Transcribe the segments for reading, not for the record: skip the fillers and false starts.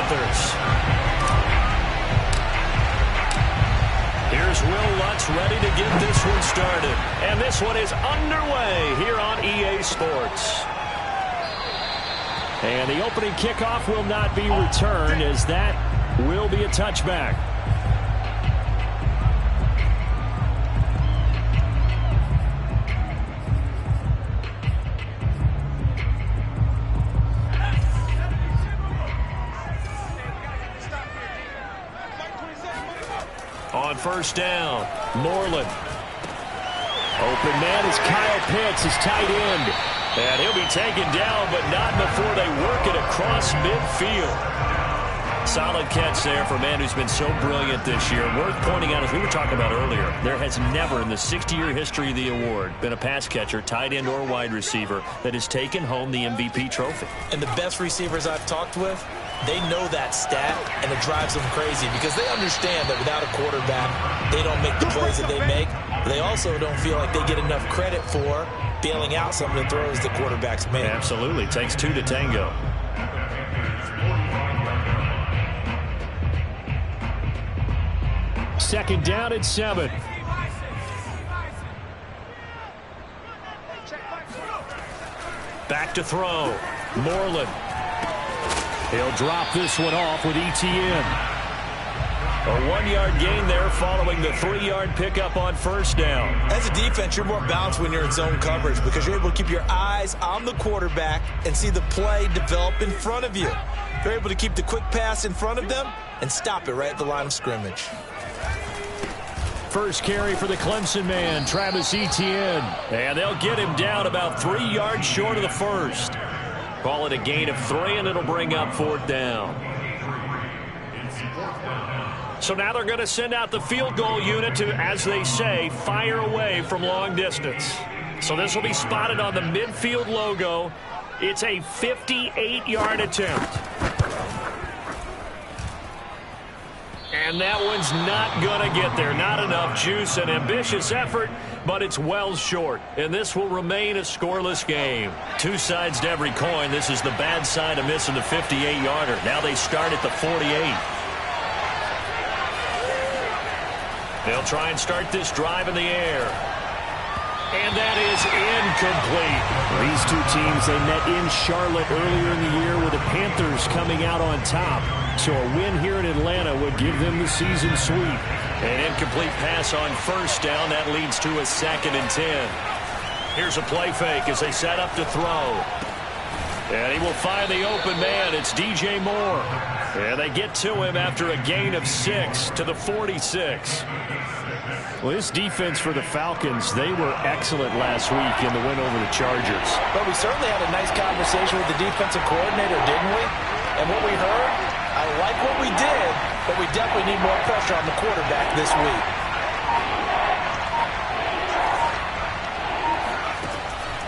Panthers. Here's Will Lutz ready to get this one started. And this one is underway here on EA Sports. And the opening kickoff will not be returned, as that will be a touchback. On first down, Moreland. Open man is Kyle Pitts, his tight end. And he'll be taken down, but not before they work it across midfield. Solid catch there for a man who's been so brilliant this year. Worth pointing out, as we were talking about earlier, there has never in the 60-year history of the award been a pass catcher, tight end or wide receiver, that has taken home the MVP trophy. And the best receivers I've talked with, they know that stat, and it drives them crazy because they understand that without a quarterback, they don't make the plays that they make. They also don't feel like they get enough credit for bailing out some of the throws the quarterbacks make. Absolutely. Takes two to tango. Second down at 7. Back to throw. Moreland. He'll drop this one off with ETN. A 1-yard gain there following the 3-yard pickup on first down. As a defense, you're more balanced when you're in zone coverage because you're able to keep your eyes on the quarterback and see the play develop in front of you. You're able to keep the quick pass in front of them and stop it right at the line of scrimmage. First carry for the Clemson man, Travis Etienne. And they'll get him down about 3 yards short of the first. Call it a gain of 3, and it'll bring up fourth down. So now they're going to send out the field goal unit to, as they say, fire away from long distance. So this will be spotted on the midfield logo. It's a 58-yard attempt. And that one's not going to get there. Not enough juice. An ambitious effort, but it's well short. And this will remain a scoreless game. Two sides to every coin. This is the bad side of missing the 58-yarder. Now they start at the 48. They'll try and start this drive in the air. And that is incomplete. These two teams, they met in Charlotte earlier in the year with the Panthers coming out on top. So a win here in Atlanta would give them the season sweep. An incomplete pass on first down. That leads to a 2nd and 10. Here's a play fake as they set up to throw. And he will find the open man. It's DJ Moore. And they get to him after a gain of 6 to the 46. Well, this defense for the Falcons, they were excellent last week in the win over the Chargers. But we certainly had a nice conversation with the defensive coordinator, didn't we? And what we heard, I like what we did, but we definitely need more pressure on the quarterback this week.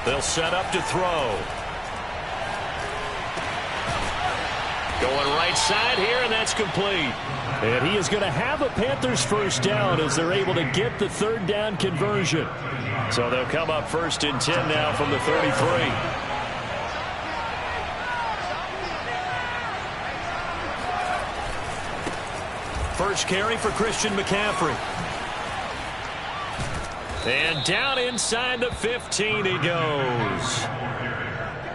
They'll set up to throw. Going right side here, and that's complete. And he is going to have a Panthers first down as they're able to get the 3rd down conversion. So they'll come up 1st and 10 now from the 33. First carry for Christian McCaffrey. And down inside the 15 he goes.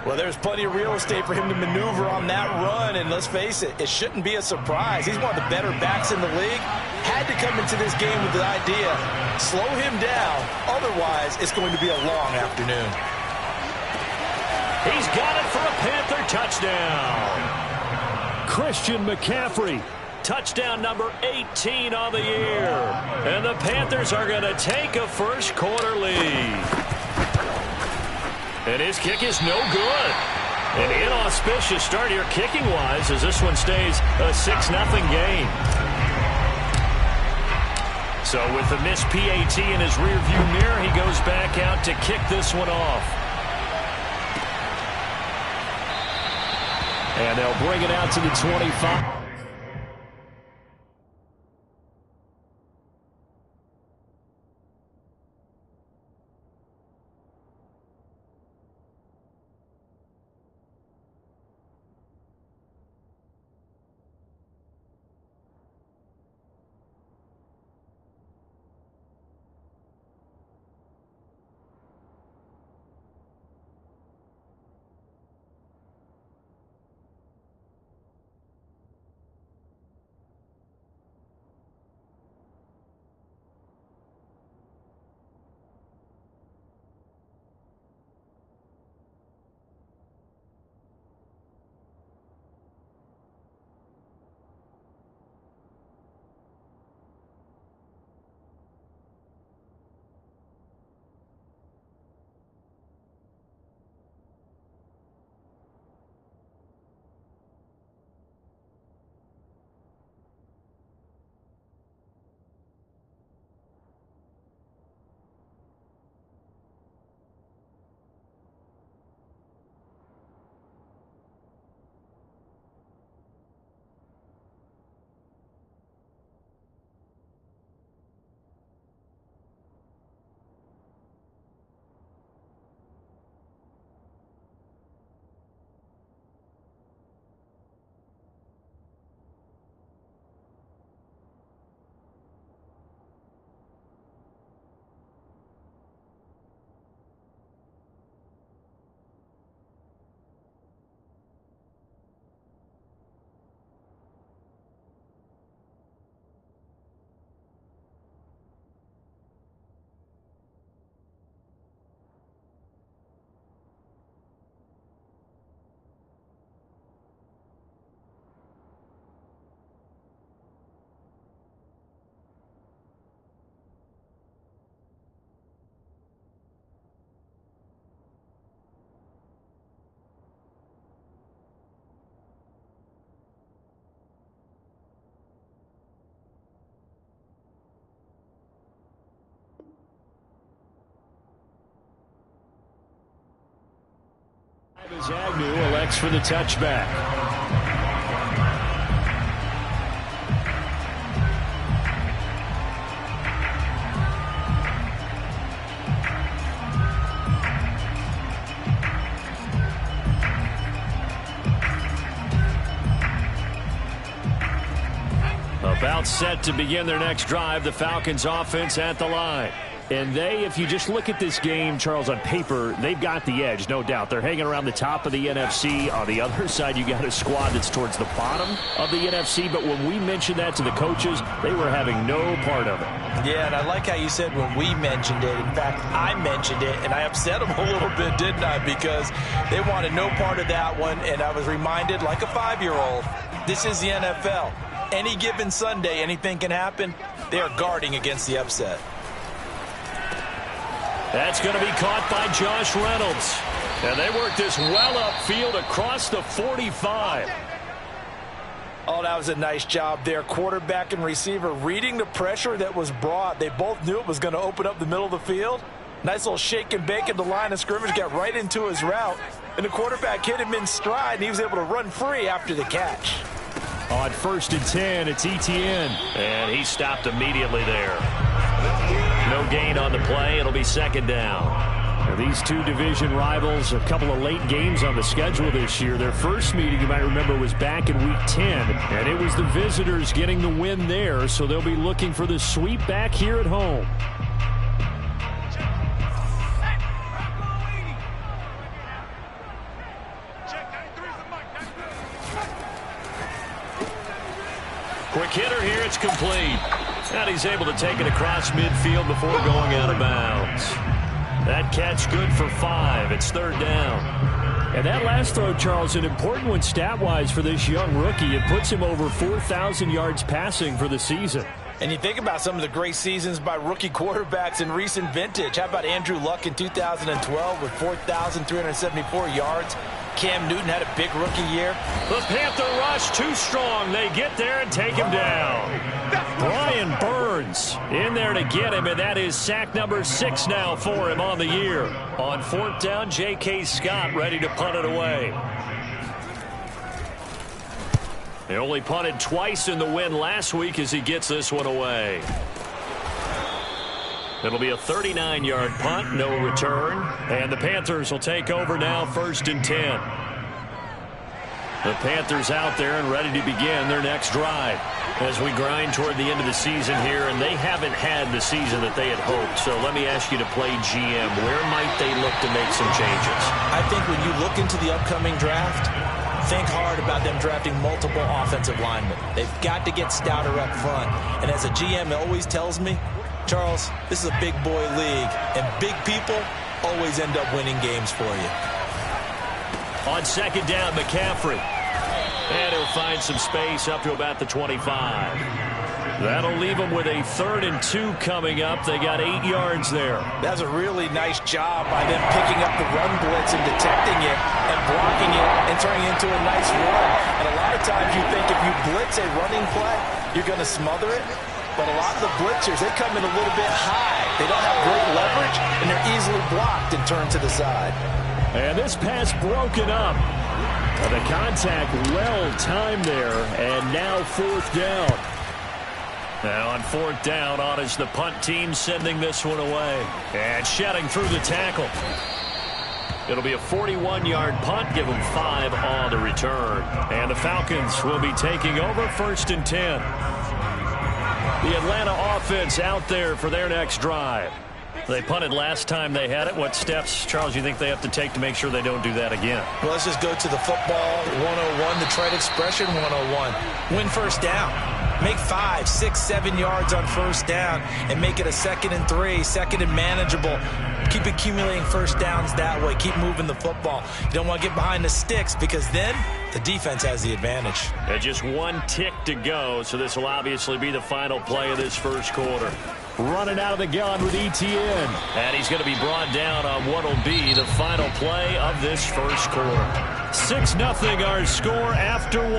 Well, there's plenty of real estate for him to maneuver on that run, and let's face it, it shouldn't be a surprise. He's one of the better backs in the league. Had to come into this game with the idea, slow him down, otherwise it's going to be a long afternoon. He's got it for a Panther touchdown. Christian McCaffrey, touchdown number 18 on the year. And the Panthers are going to take a first quarter lead. And his kick is no good. An inauspicious start here kicking-wise as this one stays a 6-0 game. So with the missed PAT in his rearview mirror, he goes back out to kick this one off. And they'll bring it out to the 25. As Agnew elects for the touchback. About set to begin their next drive, the Falcons offense at the line. And if you just look at this game, Charles, on paper, they've got the edge, no doubt. They're hanging around the top of the NFC. On the other side, you got a squad that's towards the bottom of the NFC. But when we mentioned that to the coaches, they were having no part of it. Yeah, and I like how you said when we mentioned it. In fact, I mentioned it, and I upset them a little bit, didn't I? Because they wanted no part of that one, and I was reminded, like a 5-year-old, this is the NFL. Any given Sunday, anything can happen. They are guarding against the upset. That's going to be caught by Josh Reynolds. And they work this well upfield across the 45. Oh, that was a nice job there. Quarterback and receiver reading the pressure that was brought. They both knew it was going to open up the middle of the field. Nice little shake and bake at the line of scrimmage, got right into his route. And the quarterback hit him in stride, and he was able to run free after the catch. On 1st and 10, it's Etienne. And he stopped immediately there. No gain on the play. It'll be 2nd down. Now, these two division rivals, a couple of late games on the schedule this year. Their first meeting, you might remember, was back in Week 10. And it was the visitors getting the win there. So they'll be looking for the sweep back here at home. Quick hitter here, it's complete. And he's able to take it across midfield before going out of bounds. That catch good for 5. It's 3rd down. And that last throw, Charles, an important one stat-wise for this young rookie. It puts him over 4,000 yards passing for the season. And you think about some of the great seasons by rookie quarterbacks in recent vintage. How about Andrew Luck in 2012 with 4,374 yards? Cam Newton had a big rookie year. The Panther rush too strong. They get there and take him down. Brian Burns in there to get him, and that is sack number 6 now for him on the year. On 4th down, J.K. Scott ready to punt it away. They only punted twice in the win last week as he gets this one away. It'll be a 39-yard punt, no return. And the Panthers will take over now, 1st and 10. The Panthers out there and ready to begin their next drive as we grind toward the end of the season here, and they haven't had the season that they had hoped. So let me ask you to play GM. Where might they look to make some changes? I think when you look into the upcoming draft, think hard about them drafting multiple offensive linemen. They've got to get stouter up front. And as a GM, it always tells me, Charles, this is a big boy league, and big people always end up winning games for you. On 2nd down, McCaffrey. And he'll find some space up to about the 25. That'll leave them with a 3rd and 2 coming up. They got 8 yards there. That's a really nice job by them picking up the run blitz and detecting it and blocking it and turning it into a nice run. And a lot of times you think if you blitz a running play, you're going to smother it. But a lot of the blitzers, they come in a little bit high. They don't have great leverage, and they're easily blocked and turned to the side. And this pass broken up. The contact well timed there, and now 4th down. Now on 4th down, on is the punt team sending this one away. And shedding through the tackle. It'll be a 41-yard punt, give them 5 on the return. And the Falcons will be taking over 1st and 10. The Atlanta offense out there for their next drive. They punted last time they had it. What steps, Charles, you think they have to take to make sure they don't do that again? Well, let's just go to the football 101, the trade expression 101. Win 1st down. Make 5, 6, 7 yards on 1st down and make it a 2nd and 3, 2nd and manageable. Keep accumulating 1st downs that way. Keep moving the football. You don't want to get behind the sticks because then the defense has the advantage. And just 1 tick to go, so this will obviously be the final play of this 1st quarter. Running out of the gun with Etienne. And he's going to be brought down on what will be the final play of this 1st quarter. 6-0 our score after 1.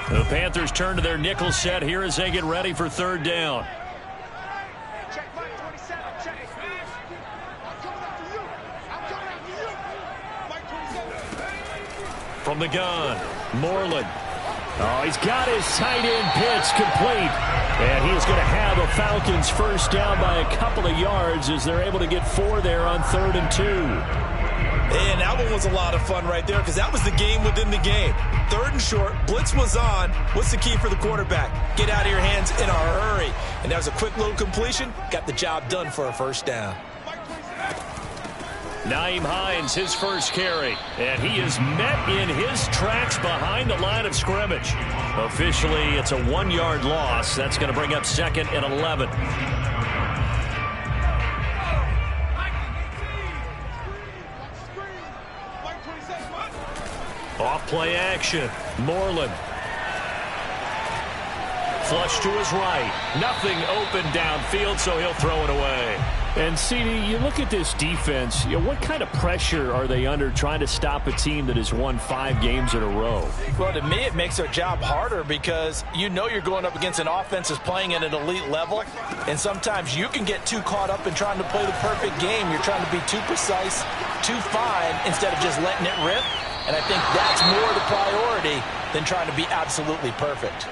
The Panthers turn to their nickel set here as they get ready for third down. From the gun, Moreland. Oh, he's got his tight end pitch complete. And he is going to have the Falcons first down by a couple of yards as they're able to get 4 there on 3rd and 2. And that one was a lot of fun right there because that was the game within the game. 3rd and short, blitz was on. What's the key for the quarterback? Get out of your hands in a hurry. And that was a quick little completion. Got the job done for a first down. Nyheim Hines, his first carry, and he is met in his tracks behind the line of scrimmage. Officially, it's a 1-yard loss. That's going to bring up 2nd and 11. Off play action, Moreland. Flush to his right. Nothing open downfield, so he'll throw it away. And, CD, you look at this defense, what kind of pressure are they under trying to stop a team that has won 5 games in a row? Well, to me, it makes their job harder because you know you're going up against an offense that's playing at an elite level, and sometimes you can get too caught up in trying to play the perfect game. You're trying to be too precise, too fine, instead of just letting it rip. And I think that's more the priority than trying to be absolutely perfect.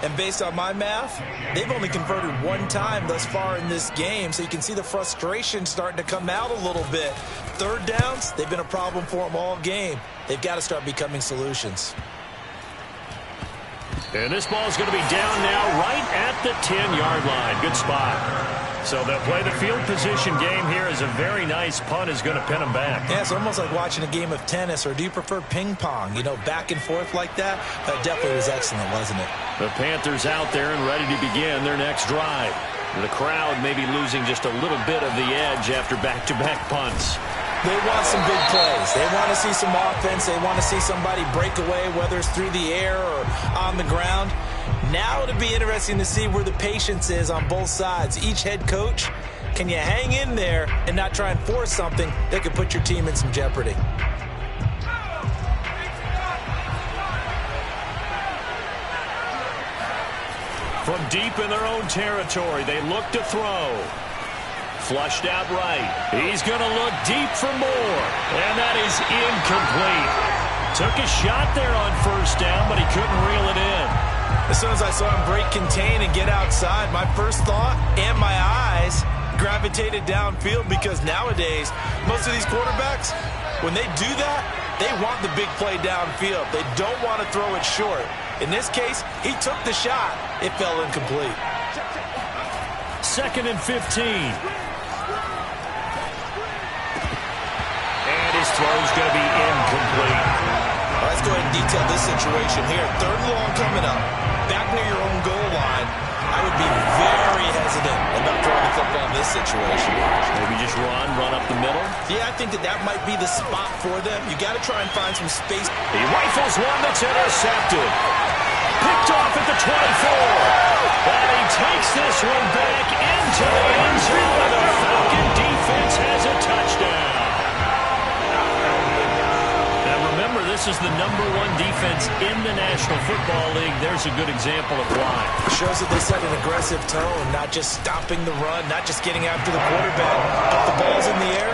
And based on my math, they've only converted 1 time thus far in this game, so you can see the frustration starting to come out a little bit. 3rd downs, they've been a problem for them all game. They've got to start becoming solutions. And this ball is going to be down now right at the 10-yard line. Good spot. So they'll play the field position game here as a very nice punt is going to pin them back. Yeah, it's almost like watching a game of tennis, or do you prefer ping pong? You know, back and forth like that? That definitely was excellent, wasn't it? The Panthers out there and ready to begin their next drive. The crowd may be losing just a little bit of the edge after back-to-back punts. They want some big plays. They want to see some offense. They want to see somebody break away, whether it's through the air or on the ground. Now it'll be interesting to see where the patience is on both sides. Each head coach, can you hang in there and not try and force something that could put your team in some jeopardy? From deep in their own territory, they look to throw. Flushed out right. He's going to look deep for more. And that is incomplete. Took a shot there on first down, but he couldn't reel it in. As soon as I saw him break contain and get outside, my first thought and my eyes gravitated downfield, because nowadays, most of these quarterbacks, when they do that, they want the big play downfield. They don't want to throw it short. In this case, he took the shot. It fell incomplete. 2nd and 15. And his throw's going to be incomplete. Let's go ahead and detail this situation here. 3rd and long coming up. Back near your own goal line. I would be very hesitant about throwing the football in this situation. Maybe just run up the middle. Yeah, I think that might be the spot for them. You got to try and find some space. He rifles one that's intercepted. Picked off at the 24. And he takes this one back into the end zone, and the Falcon defense has a touchdown. Now remember, this is the #1 defense in the National Football League. There's a good example of why. It shows that they set an aggressive tone, not just stopping the run, not just getting after the quarterback. If the ball's in the air,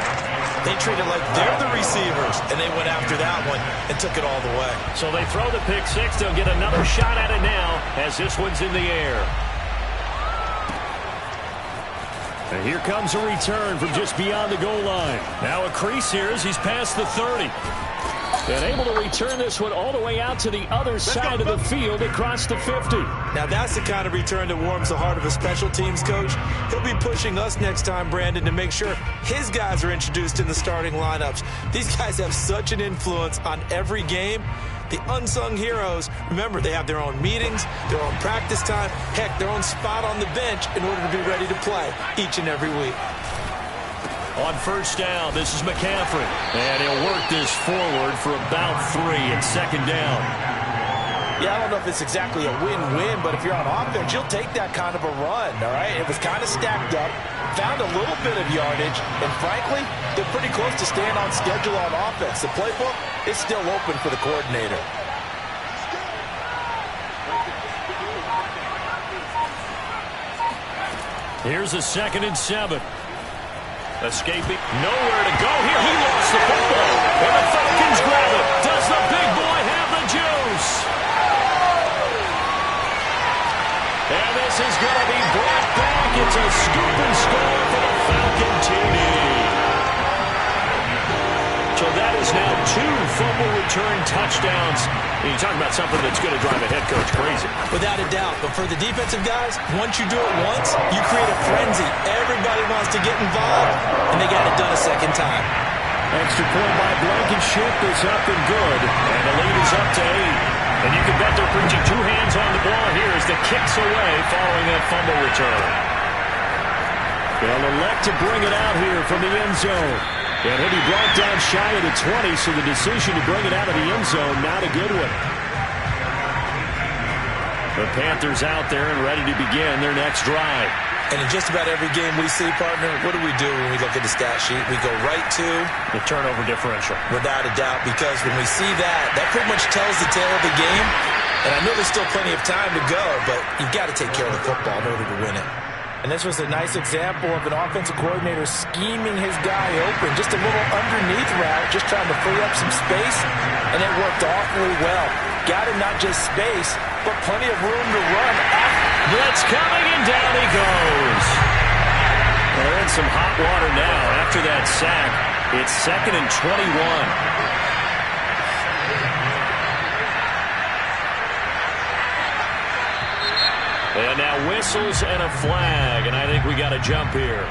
they treat it like they're the receivers, and they went after that one and took it all the way. So they throw the pick six. They'll get another shot at it now as this one's in the air. And here comes a return from just beyond the goal line. Now a crease here as he's past the 30. And able to return this one all the way out to the other side of the field across the 50. Now that's the kind of return that warms the heart of a special teams coach. He'll be pushing us next time, Brandon, to make sure his guys are introduced in the starting lineups. These guys have such an influence on every game. The unsung heroes, remember, they have their own meetings, their own practice time, heck, their own spot on the bench in order to be ready to play each and every week. On first down, this is McCaffrey. And he'll work this forward for about 3 and 2nd down. Yeah, I don't know if it's exactly a win-win, but if you're on offense, you'll take that kind of a run, all right? It was kind of stacked up, found a little bit of yardage, and frankly, they're pretty close to staying on schedule on offense. The playbook is still open for the coordinator. Here's a 2nd and 7. Escaping. Nowhere to go here. He lost the football. And the Falcons grab it. Does the big boy have the juice? And this is going to be brought back. It's a scoop and score for the Falcon TD. So that is now 2 fumble return touchdowns. And you talk about something that's going to drive a head coach crazy. Without a doubt. But for the defensive guys, once you do it once, you create a frenzy. Everybody wants to get involved, and they got it done a second time. Extra point by Blankenship is up and good. And the lead is up to 8. And you can bet they're preaching 2 hands on the ball here as the kick's away following that fumble return. They'll elect to bring it out here from the end zone. And he'll be brought down shy of the 20, so the decision to bring it out of the end zone, not a good one. The Panthers out there and ready to begin their next drive. And in just about every game we see, partner, what do we do when we look at the stat sheet? We go right to the turnover differential. Without a doubt, because when we see that, that pretty much tells the tale of the game. And I know there's still plenty of time to go, but you've got to take care of the football in order to win it. And this was a nice example of an offensive coordinator scheming his guy open. Just a little underneath route, just trying to free up some space, and it worked awfully well. Got him not just space, but plenty of room to run. Blitz coming, and down he goes. Well, they're in some hot water now after that sack. It's 2nd and 21. And now whistles and a flag, and I think we got a jump here.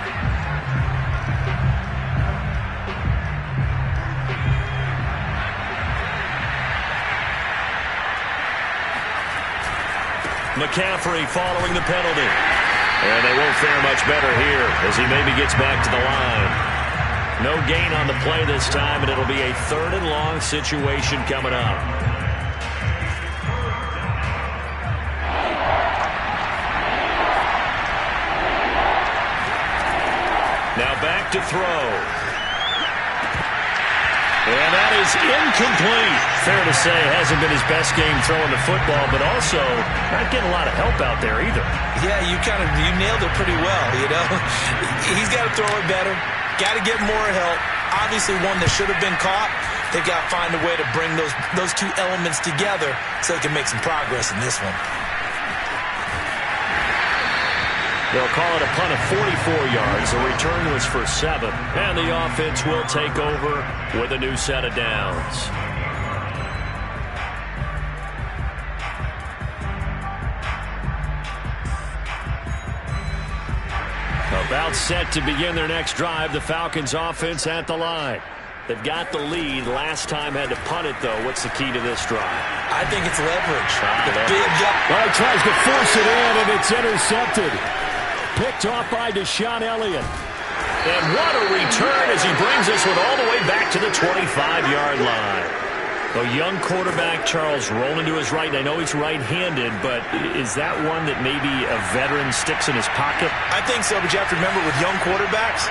McCaffrey following the penalty. And they won't fare much better here as he maybe gets back to the line. No gain on the play this time, and it'll be a 3rd and long situation coming up. Now back to throw. And that is incomplete. Fair to say, hasn't been his best game throwing the football, but also not getting a lot of help out there either. Yeah, you nailed it pretty well, you know. He's got to throw it better. Got to get more help. Obviously one that should have been caught. They've got to find a way to bring those 2 elements together so they can make some progress in this one. They'll call it a punt of 44 yards. The return was for 7. And the offense will take over with a new set of downs. About set to begin their next drive. The Falcons offense at the line. They've got the lead. Last time had to punt it, though. What's the key to this drive? I think it's leverage. The big guy. Well, he tries to force it in, and it's intercepted. Picked off by Shawn. And what a return as he brings this one all the way back to the 25-yard line. A young quarterback, Charles, rolling to his right. I know he's right-handed, but is that one that maybe a veteran sticks in his pocket? I think so, but you have to remember with young quarterbacks,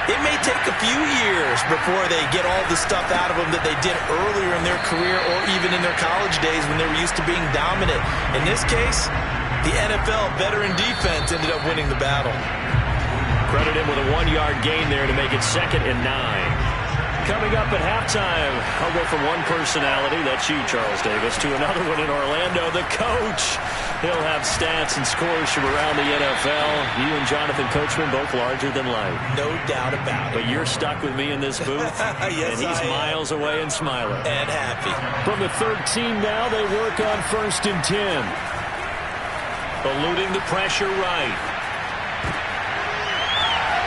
it may take a few years before they get all the stuff out of them that they did earlier in their career or even in their college days when they were used to being dominant. In this case, the NFL veteran defense ended up winning the battle. Credit him with a 1-yard gain there to make it 2nd and 9. Coming up at halftime, I'll go from one personality, that's you, Charles Davis, to another one in Orlando, the coach. He'll have stats and scores from around the NFL. You and Jonathan Coachman, both larger than life. No doubt about it. But you're stuck with me in this booth, yes, and he's miles away and smiling. And happy. From the 13 now, they work on 1st and 10. Eluding the pressure right.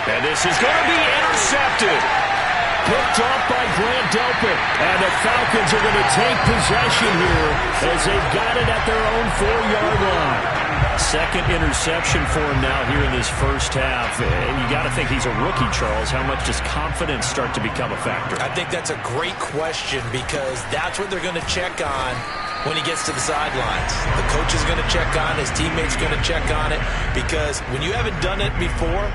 And this is going to be intercepted. Picked off by Grant Delpit. And the Falcons are going to take possession here as they've got it at their own 4-yard line. 2nd interception for him now here in this first half. And you got to think he's a rookie, Charles. How much does confidence start to become a factor? I think that's a great question because that's what they're going to check on when he gets to the sidelines. The coach is going to check on it. His teammates are going to check on it because when you haven't done it before,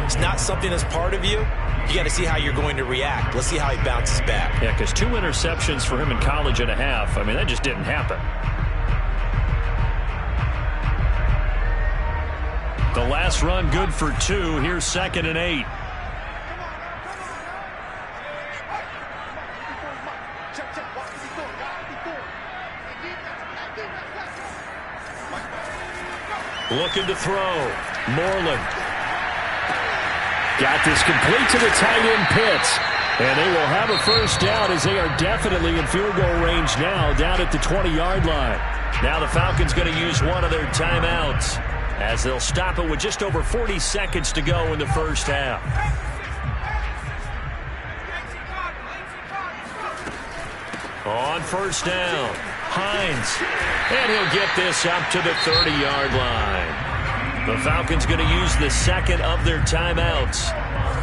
it's not something that's part of you. You got to see how you're going to react. Let's see how he bounces back. Yeah, because 2 interceptions for him in college and a half. I mean, that just didn't happen. The last run good for 2. Here's 2nd and 8. Looking to throw. Moreland. Got this complete to the tight end Pitts. And they will have a first down as they are definitely in field goal range now, down at the 20-yard line. Now the Falcons going to use one of their timeouts as they'll stop it with just over 40 seconds to go in the first half. On first down, Hines. And he'll get this up to the 30-yard line. The Falcons going to use the second of their timeouts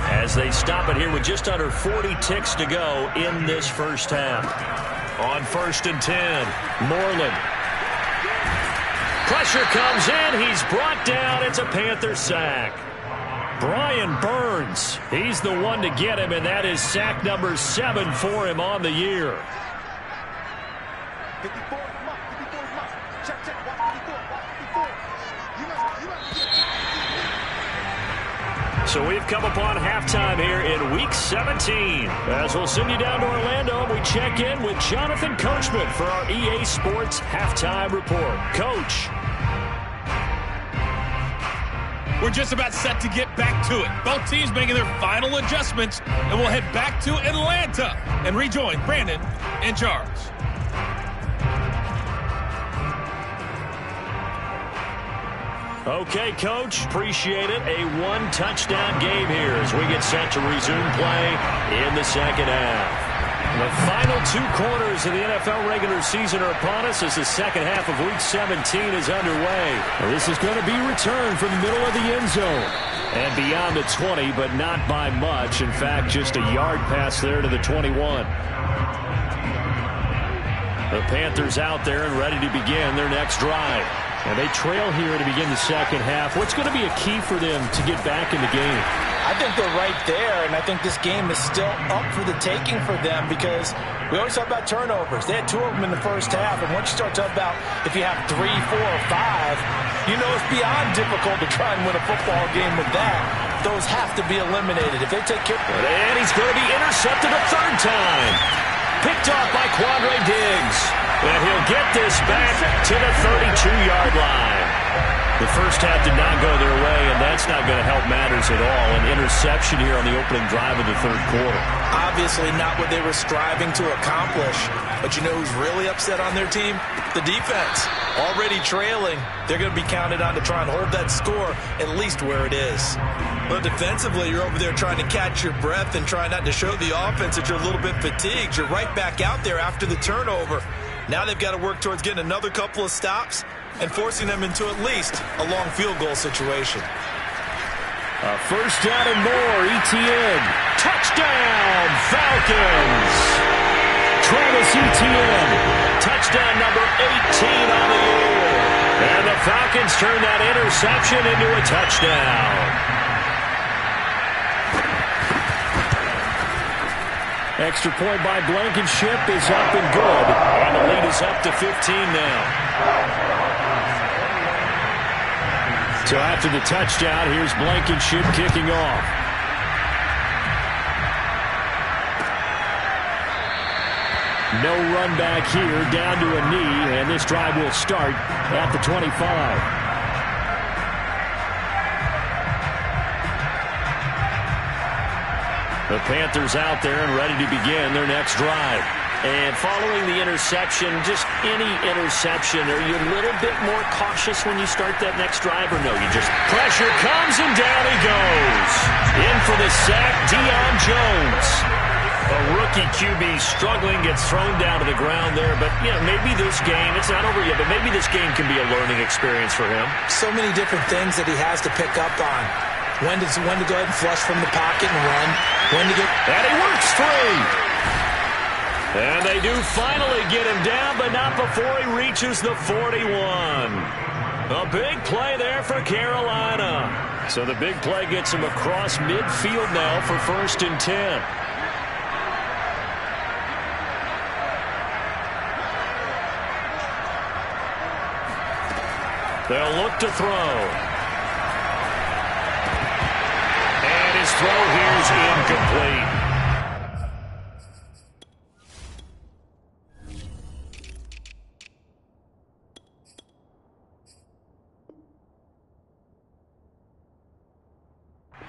as they stop it here with just under 40 ticks to go in this first half. On 1st and 10, Moreland. Pressure comes in. He's brought down. It's a Panther sack. Brian Burns, he's the one to get him, and that is sack number 7 for him on the year. So we've come upon halftime here in Week 17. As we'll send you down to Orlando, we check in with Jonathan Coachman for our EA Sports Halftime Report. Coach. We're just about set to get back to it. Both teams making their final adjustments, and we'll head back to Atlanta and rejoin Brandon in charge. Okay, Coach, appreciate it. A one-touchdown game here as we get set to resume play in the second half. The final 2 quarters of the NFL regular season are upon us as the second half of Week 17 is underway. This is going to be returned from the middle of the end zone and beyond the 20, but not by much. In fact, just a yard pass there to the 21. The Panthers out there and ready to begin their next drive. And they trail here to begin the second half. What's going to be a key for them to get back in the game? I think they're right there, and I think this game is still up for the taking for them because we always talk about turnovers. They had 2 of them in the first half, and once you start talking about if you have 3, 4, or 5, you know it's beyond difficult to try and win a football game with that. Those have to be eliminated. If they take care... And he's going to be intercepted a 3rd time. Picked off by Quandre Diggs. And he'll get this back to the 32-yard line. The first half did not go their way, and that's not going to help matters at all. An interception here on the opening drive of the 3rd quarter. Obviously not what they were striving to accomplish. But you know who's really upset on their team? The defense. Already trailing. They're going to be counted on to try and hold that score at least where it is. But defensively, you're over there trying to catch your breath and try not to show the offense that you're a little bit fatigued. You're right back out there after the turnover. Now they've got to work towards getting another couple of stops and forcing them into at least a long field goal situation. First down and more, Etienne. Touchdown, Falcons. Travis Etienne, touchdown number 18 on the year. And the Falcons turn that interception into a touchdown. Extra point by Blankenship is up and good. And the lead is up to 15 now. So after the touchdown, here's Blankenship kicking off. No run back here, down to a knee, and this drive will start at the 25. The Panthers out there and ready to begin their next drive. And following the interception, just any interception, are you a little bit more cautious when you start that next drive, or no? You just pressure comes and down he goes. In for the sack, Deion Jones. A rookie QB struggling, gets thrown down to the ground there. But, you know, maybe this game, it's not over yet, but maybe this game can be a learning experience for him. So many different things that he has to pick up on. When to go ahead and flush from the pocket and run. When to get... And he works free. And they do finally get him down, but not before he reaches the 41. A big play there for Carolina. So the big play gets him across midfield now for 1st and 10. They'll look to throw. throw here's incomplete.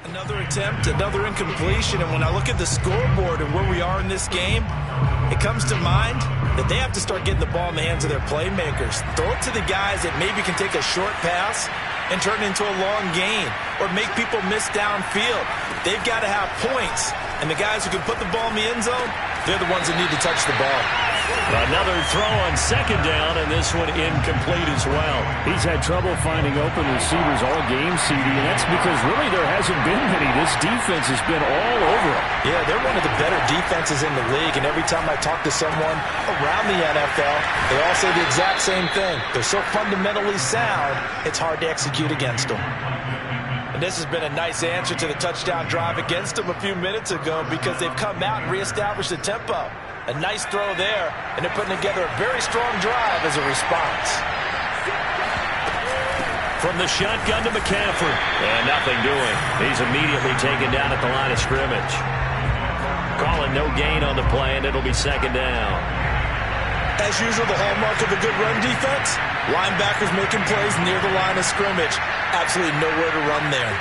Another attempt, another incompletion, and when I look at the scoreboard and where we are in this game, it comes to mind that they have to start getting the ball in the hands of their playmakers. Throw it to the guys that maybe can take a short pass and turn it into a long gain or make people miss downfield. They've got to have points, and the guys who can put the ball in the end zone, they're the ones that need to touch the ball. Another throw on second down, and this one incomplete as well. He's had trouble finding open receivers all game, CD, and that's because really there hasn't been many. This defense has been all over him. Yeah, they're one of the better defenses in the league, and every time I talk to someone around the NFL, they all say the exact same thing. They're so fundamentally sound, it's hard to execute against them. And this has been a nice answer to the touchdown drive against them a few minutes ago because they've come out and reestablished the tempo. A nice throw there, and they're putting together a very strong drive as a response. From the shotgun to McCaffrey, and nothing doing. He's immediately taken down at the line of scrimmage. Calling no gain on the play, and it'll be second down. As usual, the hallmark of a good run defense, linebackers making plays near the line of scrimmage. Absolutely nowhere to run there.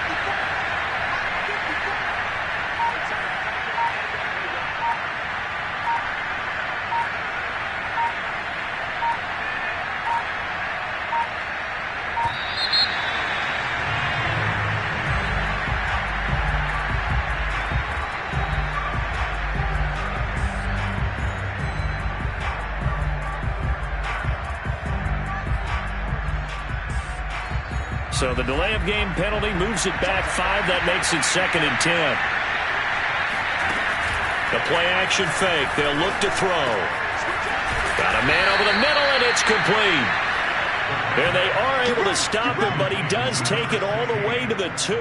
So the delay of game penalty moves it back 5. That makes it 2nd and 10. The play action fake. They'll look to throw. Got a man over the middle, and it's complete. And they are able to stop him, but he does take it all the way to the 2.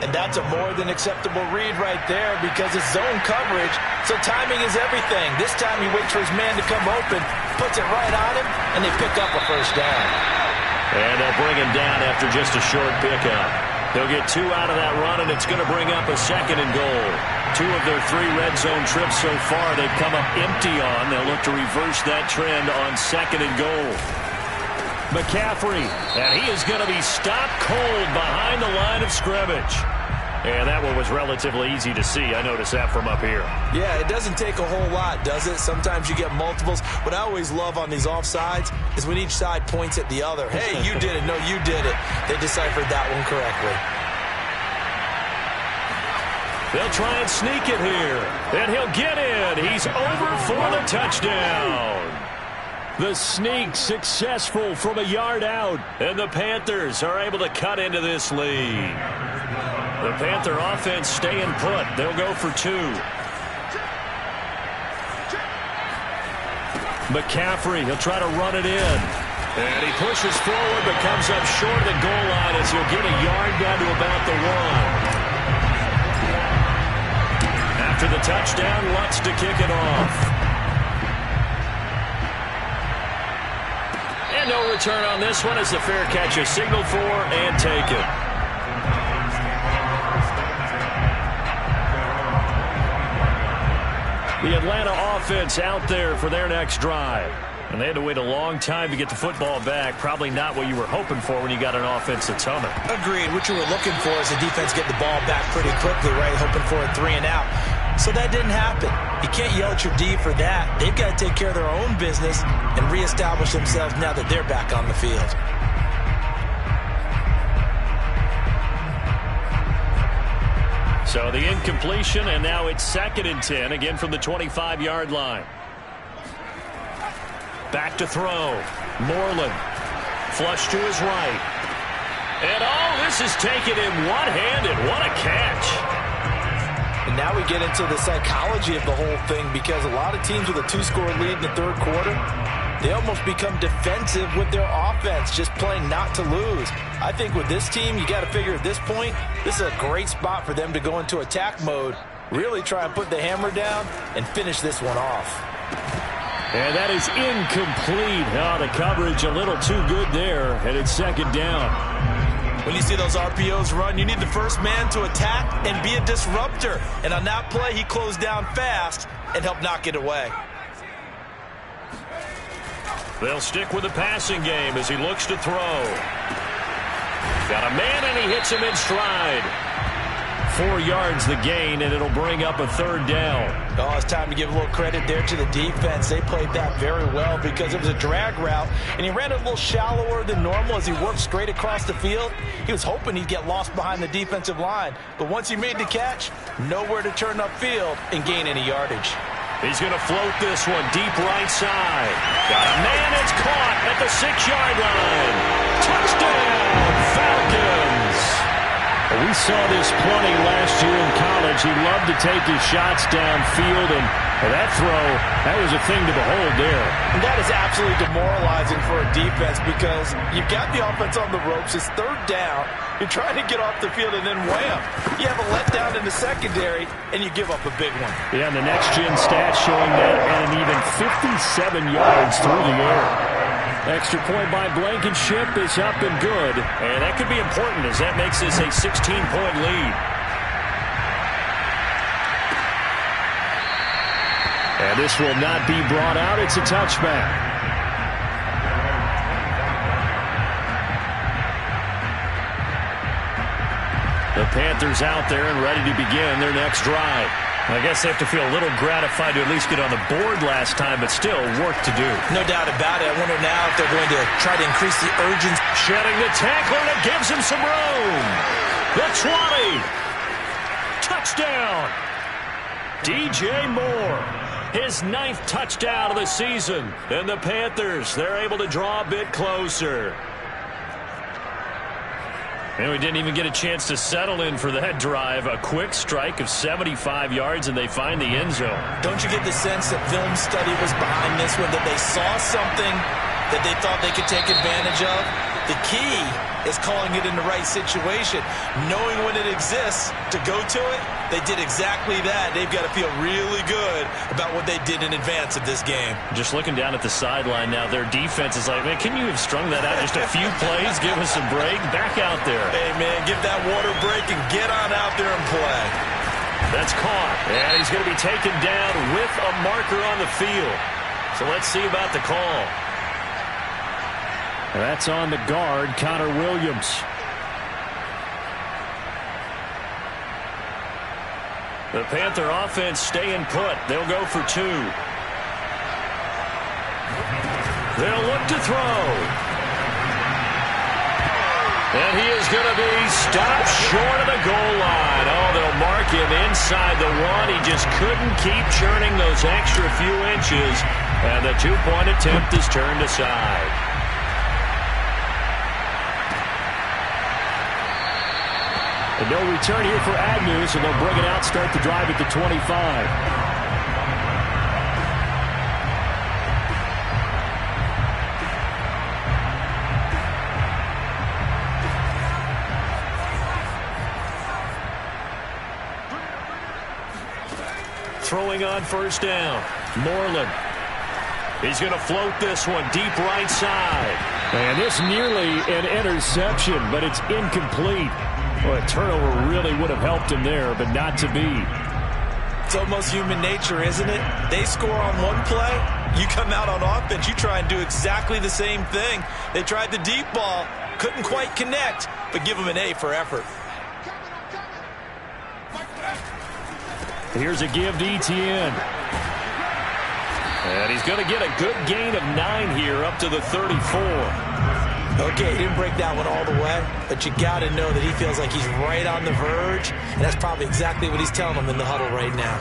And that's a more than acceptable read right there because it's zone coverage, so timing is everything. This time he waits for his man to come open, puts it right on him, and they pick up a first down. And they'll bring him down after just a short pickup. They'll get 2 out of that run, and it's going to bring up a 2nd and goal. 2 of their 3 red zone trips so far they've come up empty on. They'll look to reverse that trend on 2nd and goal. McCaffrey, and he is going to be stopped cold behind the line of scrimmage. And that one was relatively easy to see. I noticed that from up here. Yeah, it doesn't take a whole lot, does it? Sometimes you get multiples. What I always love on these offsides is when each side points at the other. Hey, you did it. No, you did it. They deciphered that one correctly. They'll try and sneak it here. And he'll get in. He's over for the touchdown. The sneak successful from a yard out. And the Panthers are able to cut into this lead. The Panther offense staying put. They'll go for 2. McCaffrey, he'll try to run it in. And he pushes forward but comes up short of the goal line as he'll get a yard down to about the 1. After the touchdown, Lutz to kick it off. And no return on this one as the fair catch is signaled for and taken. The Atlanta offense out there for their next drive. And they had to wait a long time to get the football back. Probably not what you were hoping for when you got an offense that's humming. Agreed. What you were looking for is the defense get the ball back pretty quickly, right? Hoping for a 3 and out. So that didn't happen. You can't yell at your D for that. They've got to take care of their own business and reestablish themselves now that they're back on the field. So the incompletion, and now it's 2nd and 10, again from the 25-yard line. Back to throw. Moreland. Flush to his right. And this is taken in one-handed. What a catch. And now we get into the psychology of the whole thing because a lot of teams with a 2-score lead in the 3rd quarter, they almost become defensive with their offense, just playing not to lose. I think with this team, you got to figure at this point, this is a great spot for them to go into attack mode, really try and put the hammer down and finish this one off. And that is incomplete. The coverage a little too good there, and it's 2nd down. When you see those RPOs run, you need the first man to attack and be a disruptor. And on that play, he closed down fast and helped knock it away. They'll stick with the passing game as he looks to throw. Got a man, and he hits him in stride. 4 yards the gain, and it'll bring up a third down. Oh, it's time to give a little credit there to the defense. They played that very well because it was a drag route, and he ran it a little shallower than normal as he worked straight across the field. He was hoping he'd get lost behind the defensive line, but once he made the catch, nowhere to turn upfield and gain any yardage. He's going to float this one deep right side. Got a man, it's caught at the 6-yard line. Touchdown, Falcons! We saw this plenty last year in college. He loved to take his shots downfield, and that throw, that was a thing to behold there. And that is absolutely demoralizing for a defense because you've got the offense on the ropes. It's third down. You're trying to get off the field, and then wham, you have a letdown in the secondary, and you give up a big one. Yeah, and the next-gen stats showing that at an even 57 yards through the air. Extra point by Blankenship is up and good. And that could be important as that makes this a 16-point lead. And this will not be brought out. It's a touchback. The Panthers out there and ready to begin their next drive. I guess they have to feel a little gratified to at least get on the board last time, but still work to do. No doubt about it. I wonder now if they're going to try to increase the urgency. Shedding the tackler, and it gives him some room. The 20. Touchdown. DJ Moore. His 9th touchdown of the season. And the Panthers, they're able to draw a bit closer. And we didn't even get a chance to settle in for that drive. A quick strike of 75 yards, and they find the end zone. Don't you get the sense that film study was behind this one, that they saw something that they thought they could take advantage of? The key is calling it in the right situation. Knowing when it exists to go to it, they did exactly that. They've got to feel really good about what they did in advance of this game. Just looking down at the sideline now, their defense is like, man, can you have strung that out just a few plays? Give us a break. Back out there. Hey, man, give that water break and get on out there and play. That's caught. And he's going to be taken down with a marker on the field. So let's see about the call. That's on the guard, Connor Williams. The Panther offense staying put. They'll go for 2. They'll look to throw. And he is going to be stopped short of the goal line. Oh, they'll mark him inside the 1. He just couldn't keep churning those extra few inches. And the 2-point attempt is turned aside. And no return here for Agnew, so they'll bring it out, start the drive at the 25. Throwing on first down. Moreland. He's going to float this one deep right side. And this nearly an interception, but it's incomplete. Well, a turnover really would have helped him there, but not to be. It's almost human nature, isn't it? They score on one play, you come out on offense, you try and do exactly the same thing. They tried the deep ball, couldn't quite connect, but give them an A for effort. Here's a give to Etienne. And he's going to get a good gain of 9 here up to the 34. Okay, he didn't break that one all the way, but you got to know that he feels like he's right on the verge, and that's probably exactly what he's telling them in the huddle right now.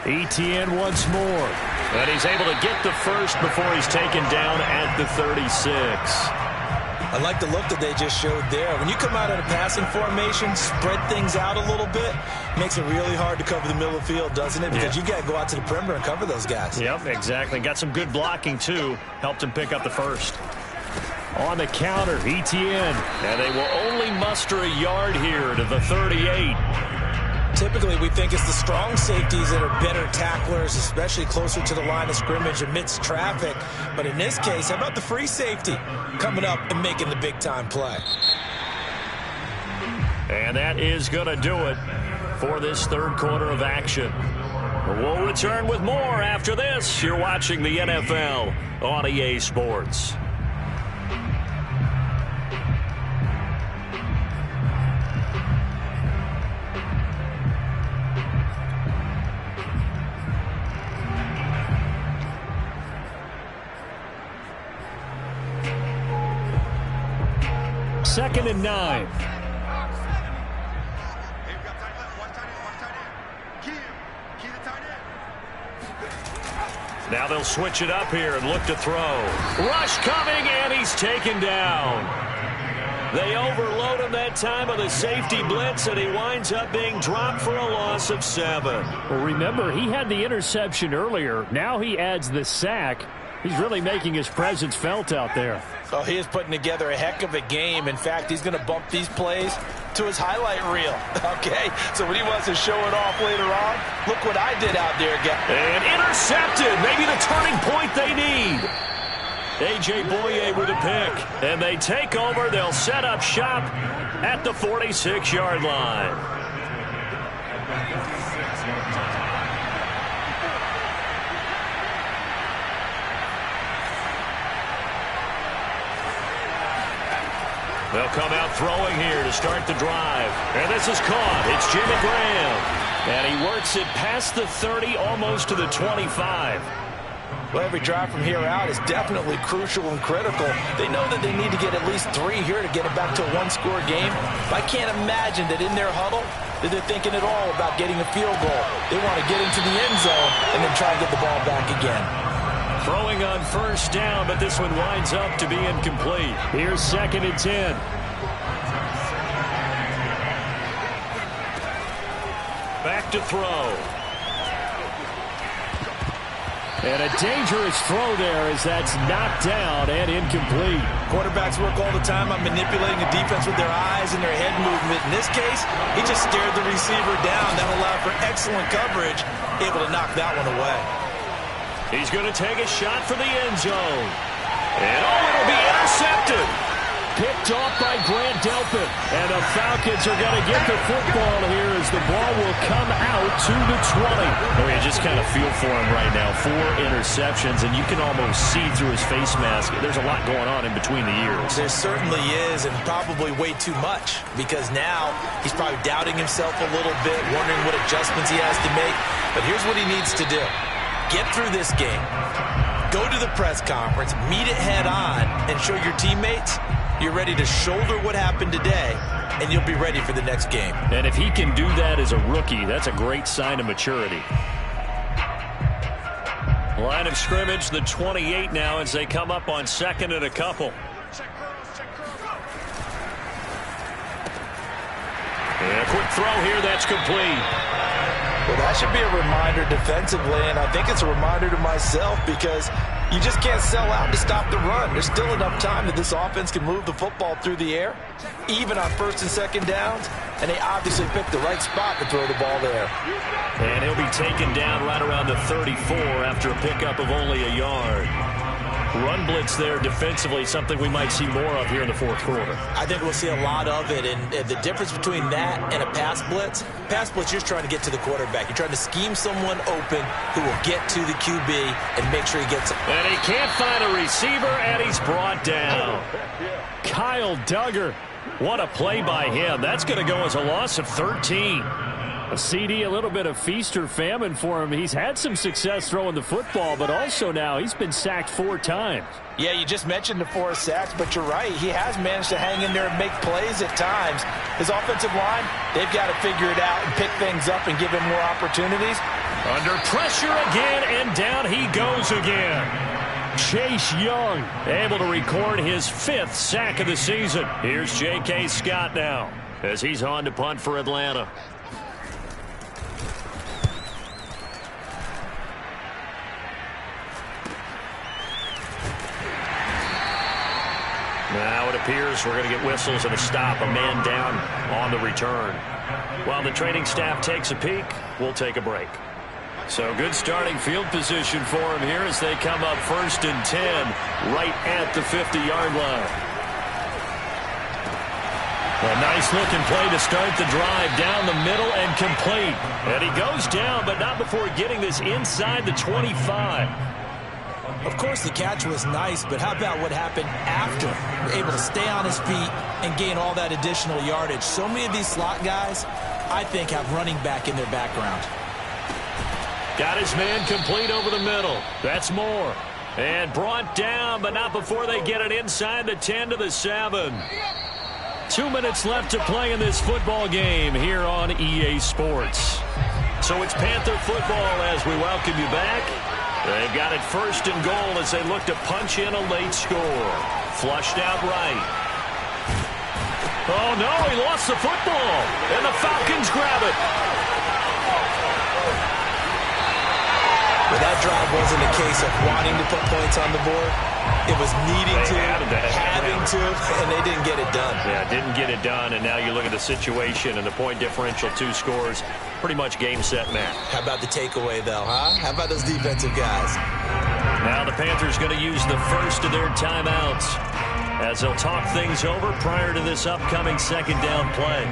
Etienne once more. And he's able to get the first before he's taken down at the 36. I like the look that they just showed there. When you come out in a passing formation, spread things out a little bit, makes it really hard to cover the middle of the field, doesn't it? Because you got to go out to the perimeter and cover those guys. Yep, exactly. Got some good blocking, too. Helped him pick up the first. On the counter, Etienne. And they will only muster a yard here to the 38. Typically, we think it's the strong safeties that are better tacklers, especially closer to the line of scrimmage amidst traffic. But in this case, how about the free safety coming up and making the big-time play? And that is going to do it for this third quarter of action. We'll return with more after this. You're watching the NFL on EA Sports. Second and 9. Now they'll switch it up here and look to throw. Rush coming, and he's taken down. They overload him that time with a safety blitz, and he winds up being dropped for a loss of 7. Well, remember, he had the interception earlier. Now he adds the sack. He's really making his presence felt out there. Oh, he is putting together a heck of a game. In fact, he's going to bump these plays to his highlight reel. Okay, so when he wants to show it off later on, look what I did out there, guys. And intercepted. Maybe the turning point they need. A.J. Boye with a pick. And they take over. They'll set up shop at the 46-yard line. They'll come out throwing here to start the drive. And this is caught. It's Jimmy Graham. And he works it past the 30, almost to the 25. Well, every drive from here out is definitely crucial and critical. They know that they need to get at least 3 here to get it back to a one-score game. But I can't imagine that in their huddle that they're thinking at all about getting a field goal. They want to get into the end zone and then try to get the ball back again. Throwing on first down, but this one winds up to be incomplete. Here's second and 10. Back to throw. And a dangerous throw there as that's knocked down and incomplete. Quarterbacks work all the time on manipulating the defense with their eyes and their head movement. In this case, he just stared the receiver down. That allowed for excellent coverage, able to knock that one away. He's going to take a shot for the end zone. And it'll be intercepted. Picked off by Grant Delpit. And the Falcons are going to get the football here as the ball will come out to the 20. Oh, you just kind of feel for him right now. 4 interceptions, and you can almost see through his face mask. There's a lot going on in between the ears. There certainly is, and probably way too much, because now he's probably doubting himself a little bit, wondering what adjustments he has to make. But here's what he needs to do. Get through this game, go to the press conference, meet it head on, and show your teammates you're ready to shoulder what happened today, and you'll be ready for the next game. And if he can do that as a rookie, that's a great sign of maturity. Line of scrimmage, the 28 now as they come up on second and a couple. And a quick throw here, that's complete. Well, that should be a reminder defensively, and I think it's a reminder to myself because you just can't sell out to stop the run. There's still enough time that this offense can move the football through the air, even on first and second downs, and they obviously picked the right spot to throw the ball there. And he'll be taken down right around the 34 after a pickup of only a yard. Run blitz there defensively, something we might see more of here in the fourth quarter. I think we'll see a lot of it, and the difference between that and a pass blitz, you're just trying to get to the quarterback. You're trying to scheme someone open who will get to the QB and make sure he gets it. And he can't find a receiver, and he's brought down. Kyle Duggar. What a play by him. That's going to go as a loss of 13. A CD, a little bit of feast or famine for him. He's had some success throwing the football, but also now he's been sacked 4 times. Yeah, you just mentioned the 4 sacks, but you're right. He has managed to hang in there and make plays at times. His offensive line, they've got to figure it out and pick things up and give him more opportunities. Under pressure again, and down he goes again. Chase Young able to record his 5th sack of the season. Here's J.K. Scott now as he's on to punt for Atlanta. Now it appears we're going to get whistles and a stop, a man down on the return. While the training staff takes a peek, we'll take a break. So good starting field position for him here as they come up 1st and 10 right at the 50-yard line. A nice looking play to start the drive down the middle and complete. And he goes down, but not before getting this inside the 25. Of course, the catch was nice, but how about what happened after? Able to stay on his feet and gain all that additional yardage. So many of these slot guys, I think, have running back in their background. Got his man complete over the middle. That's Moore. And brought down, but not before they get it inside the 10 to the 7. 2 minutes left to play in this football game here on EA Sports. So it's Panther football as we welcome you back. They've got it 1st and goal as they look to punch in a late score. Flushed out right. Oh, no, he lost the football. And the Falcons grab it. Well, that drive wasn't a case of wanting to put points on the board. It was needing to, having to, and they didn't get it done. Yeah, didn't get it done, and now you look at the situation and the point differential, 2 scores, pretty much game, set, match. How about the takeaway, though, huh? How about those defensive guys? Now the Panthers going to use the first of their timeouts as they'll talk things over prior to this upcoming 2nd down play.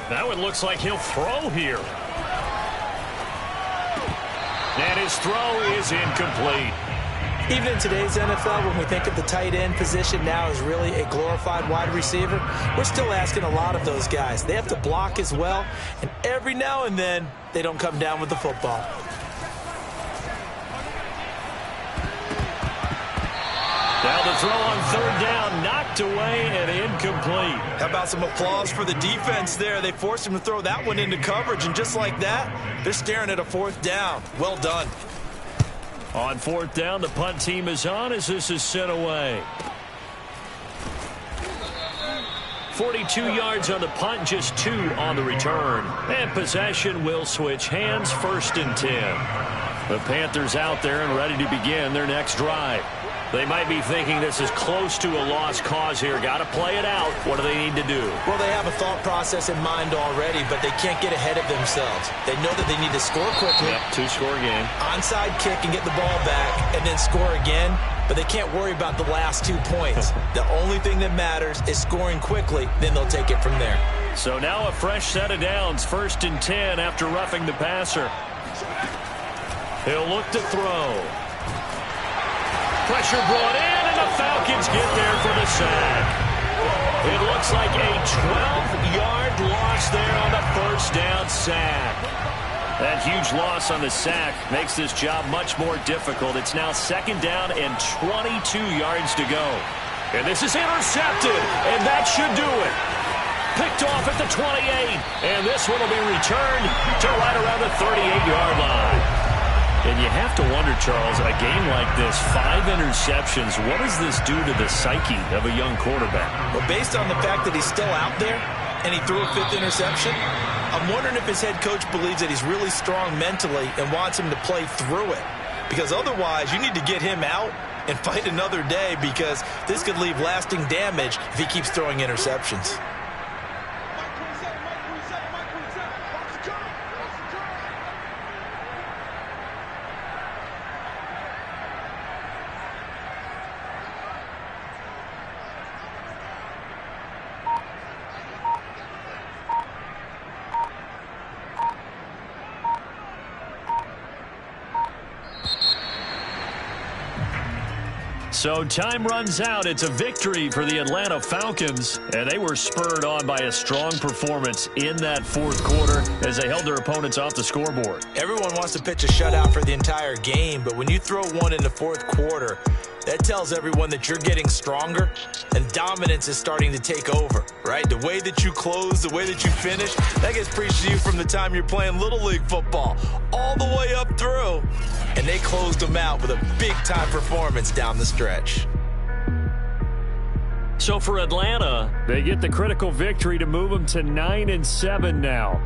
Now it looks like he'll throw here. And his throw is incomplete. Even in today's NFL, when we think of the tight end position now as really a glorified wide receiver, we're still asking a lot of those guys. They have to block as well, and every now and then, they don't come down with the football. Now the throw on 3rd down, knocked away and incomplete. How about some applause for the defense there? They forced him to throw that one into coverage, and just like that, they're staring at a 4th down. Well done. On 4th down, the punt team is on as this is sent away. 42 yards on the punt, just 2 on the return. And possession will switch hands, 1st and 10. The Panthers out there and ready to begin their next drive. They might be thinking this is close to a lost cause here. Got to play it out. What do they need to do? Well, they have a thought process in mind already, but they can't get ahead of themselves. They know that they need to score quickly. Yep, 2-score game. Onside kick and get the ball back and then score again, but they can't worry about the last 2 points. The only thing that matters is scoring quickly, then they'll take it from there. So now a fresh set of downs, 1st and 10 after roughing the passer. He'll look to throw. Pressure brought in, and the Falcons get there for the sack. It looks like a 12-yard loss there on the 1st down sack. That huge loss on the sack makes this job much more difficult. It's now 2nd down and 22 yards to go. And this is intercepted, and that should do it. Picked off at the 28, and this one will be returned to right around the 38-yard line. And you have to wonder, Charles, a game like this, 5 interceptions, what does this do to the psyche of a young quarterback? Well, based on the fact that he's still out there and he threw a 5th interception, I'm wondering if his head coach believes that he's really strong mentally and wants him to play through it. Because otherwise, you need to get him out and fight another day, because this could leave lasting damage if he keeps throwing interceptions. So time runs out. It's a victory for the Atlanta Falcons, and they were spurred on by a strong performance in that 4th quarter as they held their opponents off the scoreboard. Everyone wants to pitch a shutout for the entire game, but when you throw one in the 4th quarter, that tells everyone that you're getting stronger and dominance is starting to take over, right? The way that you close, the way that you finish, that gets preached to you from the time you're playing Little League football all the way up through. And they closed them out with a big-time performance down the stretch. So for Atlanta, they get the critical victory to move them to 9-7 now.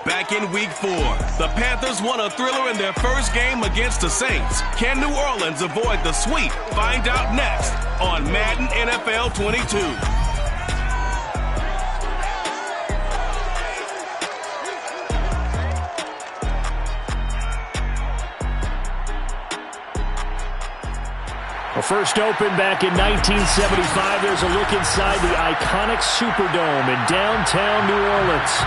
Back in Week 4, the Panthers won a thriller in their first game against the Saints. Can New Orleans avoid the sweep? Find out next on Madden NFL 22. Well, first opened back in 1975, there's a look inside the iconic Superdome in downtown New Orleans.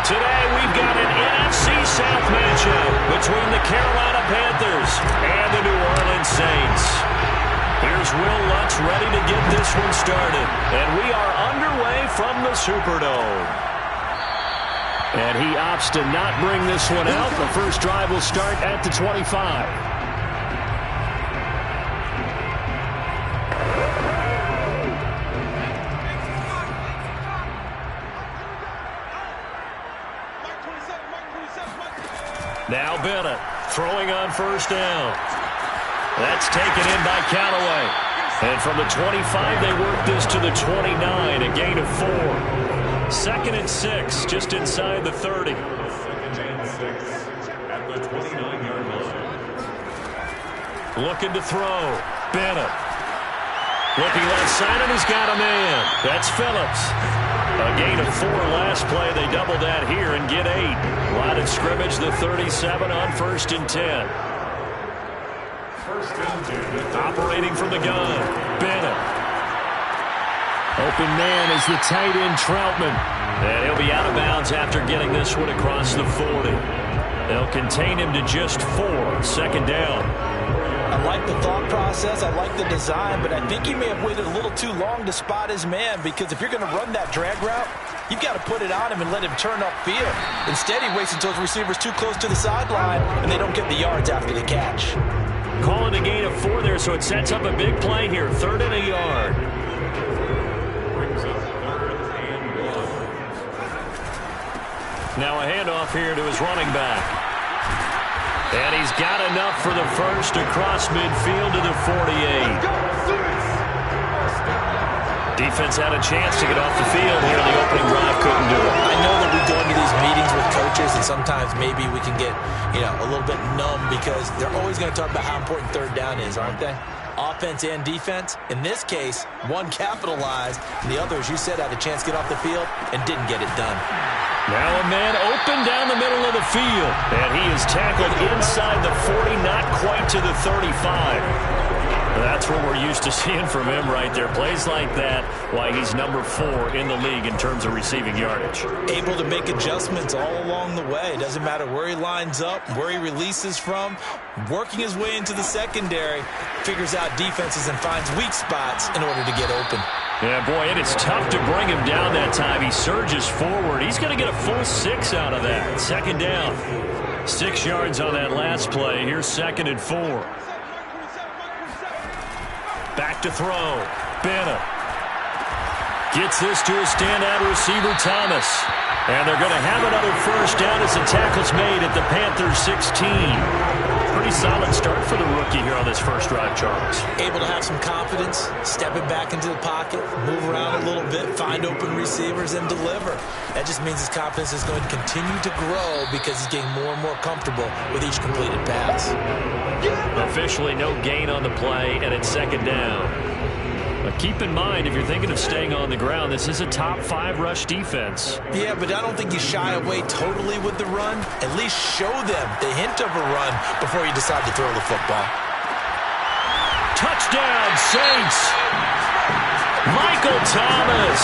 Today we've got an NFC South matchup between the Carolina Panthers and the New Orleans Saints. Here's Will Lutz ready to get this one started. And we are underway from the Superdome. And he opts to not bring this one out. The first drive will start at the 25. Now Bennett throwing on first down. That's taken in by Callaway. And from the 25, they work this to the 29, a gain of 4. 2nd and 6, just inside the 30. Second and 6 at the 29-yard line. Looking to throw. Bennett. Looking left side, and he's got a man. That's Phillips. A gain of 4 last play. They double that here and get 8. Line of scrimmage, the 37 on 1st and 10. Operating from the gun. Bennett. Open man is the tight end Troutman. And he'll be out of bounds after getting this one across the 40. They'll contain him to just 4. 2nd down. I like the thought process. I like the design, but I think he may have waited a little too long to spot his man, because if you're going to run that drag route, you've got to put it on him and let him turn upfield. Instead, he waits until his receiver's too close to the sideline, and they don't get the yards after the catch. Calling a gain of 4 there, so it sets up a big play here. 3rd and a yard. Now a handoff here to his running back. And he's got enough for the first across midfield to the 48. Defense had a chance to get off the field here. The opening drive couldn't do it. I know that we go into these meetings with coaches, and sometimes maybe we can get, a little bit numb, because they're always going to talk about how important 3rd down is, aren't they? Offense and defense. In this case, one capitalized, and the other, as you said, had a chance to get off the field and didn't get it done. Now a man open down the middle of the field. And he is tackled inside the 40, not quite to the 35. That's what we're used to seeing from him right there. Plays like that, why he's number 4 in the league in terms of receiving yardage. Able to make adjustments all along the way. Doesn't matter where he lines up, where he releases from. Working his way into the secondary. Figures out defenses and finds weak spots in order to get open. Yeah, boy, it is tough to bring him down that time. He surges forward. He's going to get a full 6 out of that. 2nd down. 6 yards on that last play. Here's 2nd and 4. Back to throw. Bennett. Gets this to a standout receiver, Thomas. And they're going to have another first down as the tackle's made at the Panthers 16. Pretty solid start for the rookie here on this first drive, Charles. Able to have some confidence, stepping back into the pocket, move around a little bit, find open receivers, and deliver. That just means his confidence is going to continue to grow because he's getting more and more comfortable with each completed pass. Officially no gain on the play, and it's second down. But keep in mind, if you're thinking of staying on the ground, this is a top 5 rush defense. Yeah, but I don't think you shy away totally with the run. At least show them the hint of a run before you decide to throw the football. Touchdown, Saints! Michael Thomas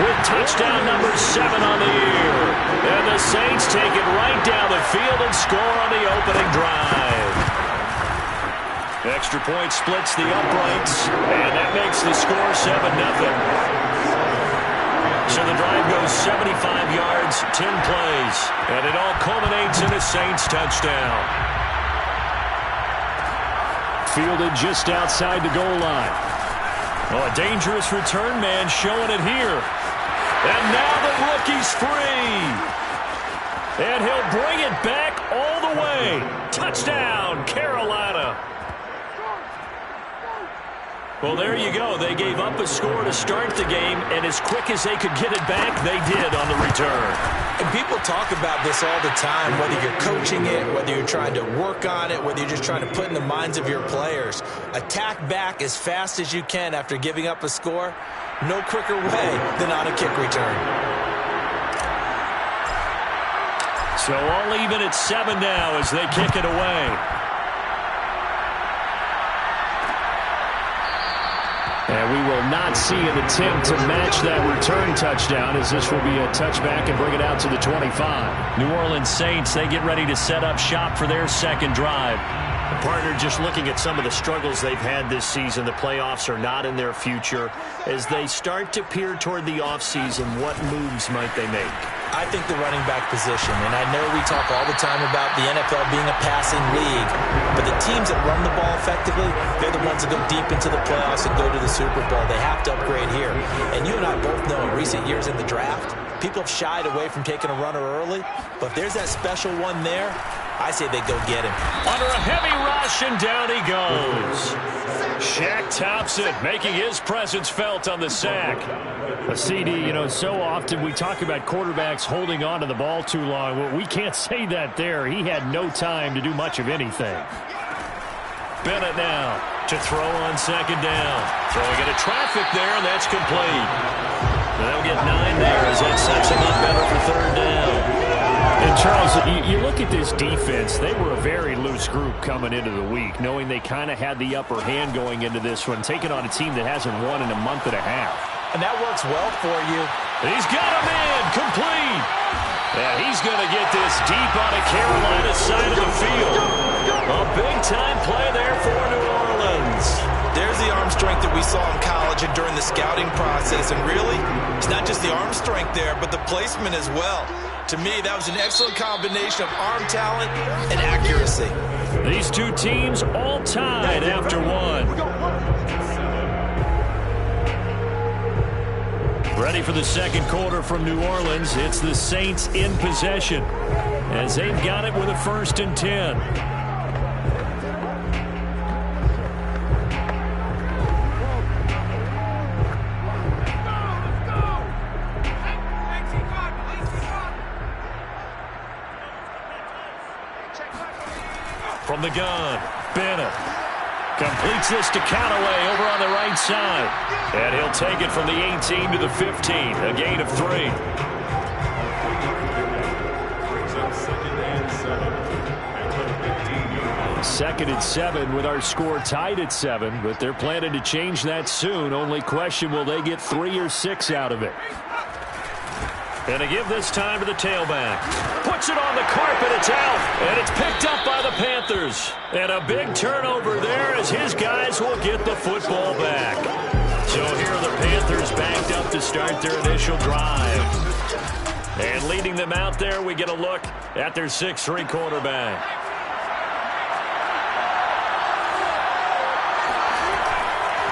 with touchdown number 7 on the year. And the Saints take it right down the field and score on the opening drive. Extra point splits the uprights, and that makes the score 7-0. So the drive goes 75 yards, 10 plays, and it all culminates in a Saints touchdown. Fielded just outside the goal line. Oh, a dangerous return man showing it here. And now the rookie's free. And he'll bring it back all the way. Touchdown, Carolina. Well, there you go. They gave up a score to start the game, and as quick as they could get it back, they did on the return. And people talk about this all the time, whether you're coaching it, whether you're trying to work on it, whether you're just trying to put in the minds of your players. Attack back as fast as you can after giving up a score. No quicker way than on a kick return. So all even at 7 now as they kick it away. And we will not see an attempt to match that return touchdown, as this will be a touchback and bring it out to the 25. New Orleans Saints, they get ready to set up shop for their second drive. Partner, just looking at some of the struggles they've had this season, the playoffs are not in their future. As they start to peer toward the offseason, what moves might they make? I think the running back position, and I know we talk all the time about the NFL being a passing league, but the teams that run the ball effectively, they're the ones that go deep into the playoffs and go to the Super Bowl. They have to upgrade here. And you and I both know in recent years in the draft, people have shied away from taking a runner early, but if there's that special one there, I say they go get him. Under a heavy rush, and down he goes. Shaq Thompson making his presence felt on the sack. A CD, you know, so often we talk about quarterbacks holding on to the ball too long. Well, we can't say that there. He had no time to do much of anything. Bennett now to throw on second down. Throwing into traffic there, and that's complete. They'll get 9 there as that sets him up better for third down. And, Charles, you look at this defense, they were a very loose group coming into the week, knowing they kind of had the upper hand going into this one, taking on a team that hasn't won in a month and a half. And that works well for you. He's got him in, complete. Yeah, he's going to get this deep on the Carolina side of the field. A big-time play there for New Orleans. There's the arm strength that we saw in college and during the scouting process. And really, it's not just the arm strength there, but the placement as well. To me, that was an excellent combination of arm talent and accuracy. These two teams all tied after one. Ready for the second quarter from New Orleans. It's the Saints in possession as they've got it with a 1st and 10. From the gun, Bennett completes this to Callaway over on the right side. And he'll take it from the 18 to the 15, a gain of 3. Second and 7 with our score tied at 7, but they're planning to change that soon. Only question, will they get 3 or 6 out of it? And to give this time to the tailback. Puts it on the carpet, it's out, and it's picked up by the Panthers. And a big turnover there as his guys will get the football back. So here are the Panthers backed up to start their initial drive. And leading them out there, we get a look at their 6'3" quarterback.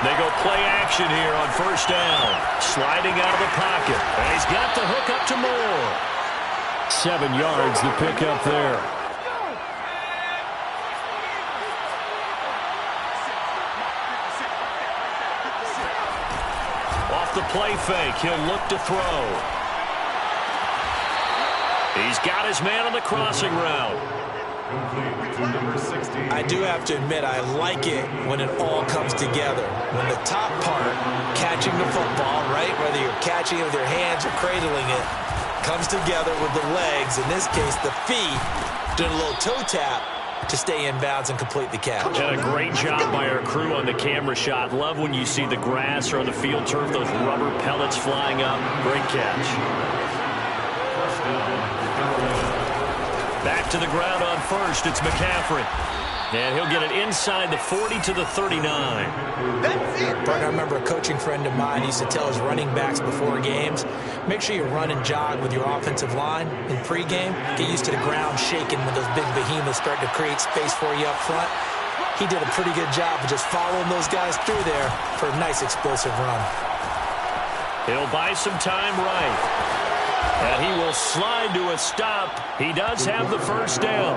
They go play action here on first down. Sliding out of the pocket. And he's got the hook up to Moore. 7 yards, the pickup there. Off the play fake, he'll look to throw. He's got his man on the crossing route. I do have to admit, I like it when it all comes together. When the top part, catching the football, right, whether you're catching it with your hands or cradling it, comes together with the legs, in this case the feet, doing a little toe tap to stay in bounds and complete the catch. And a great job by our crew on the camera shot. Love when you see the grass or the field turf, those rubber pellets flying up. Great catch. Back to the ground on first. It's McCaffrey. And he'll get it inside the 40 to the 39. Bert, I remember a coaching friend of mine used to tell his running backs before games, make sure you run and jog with your offensive line in pregame. Get used to the ground shaking when those big behemoths start to create space for you up front. He did a pretty good job of just following those guys through there for a nice explosive run. He'll buy some time right. And he will slide to a stop. He does have the first down.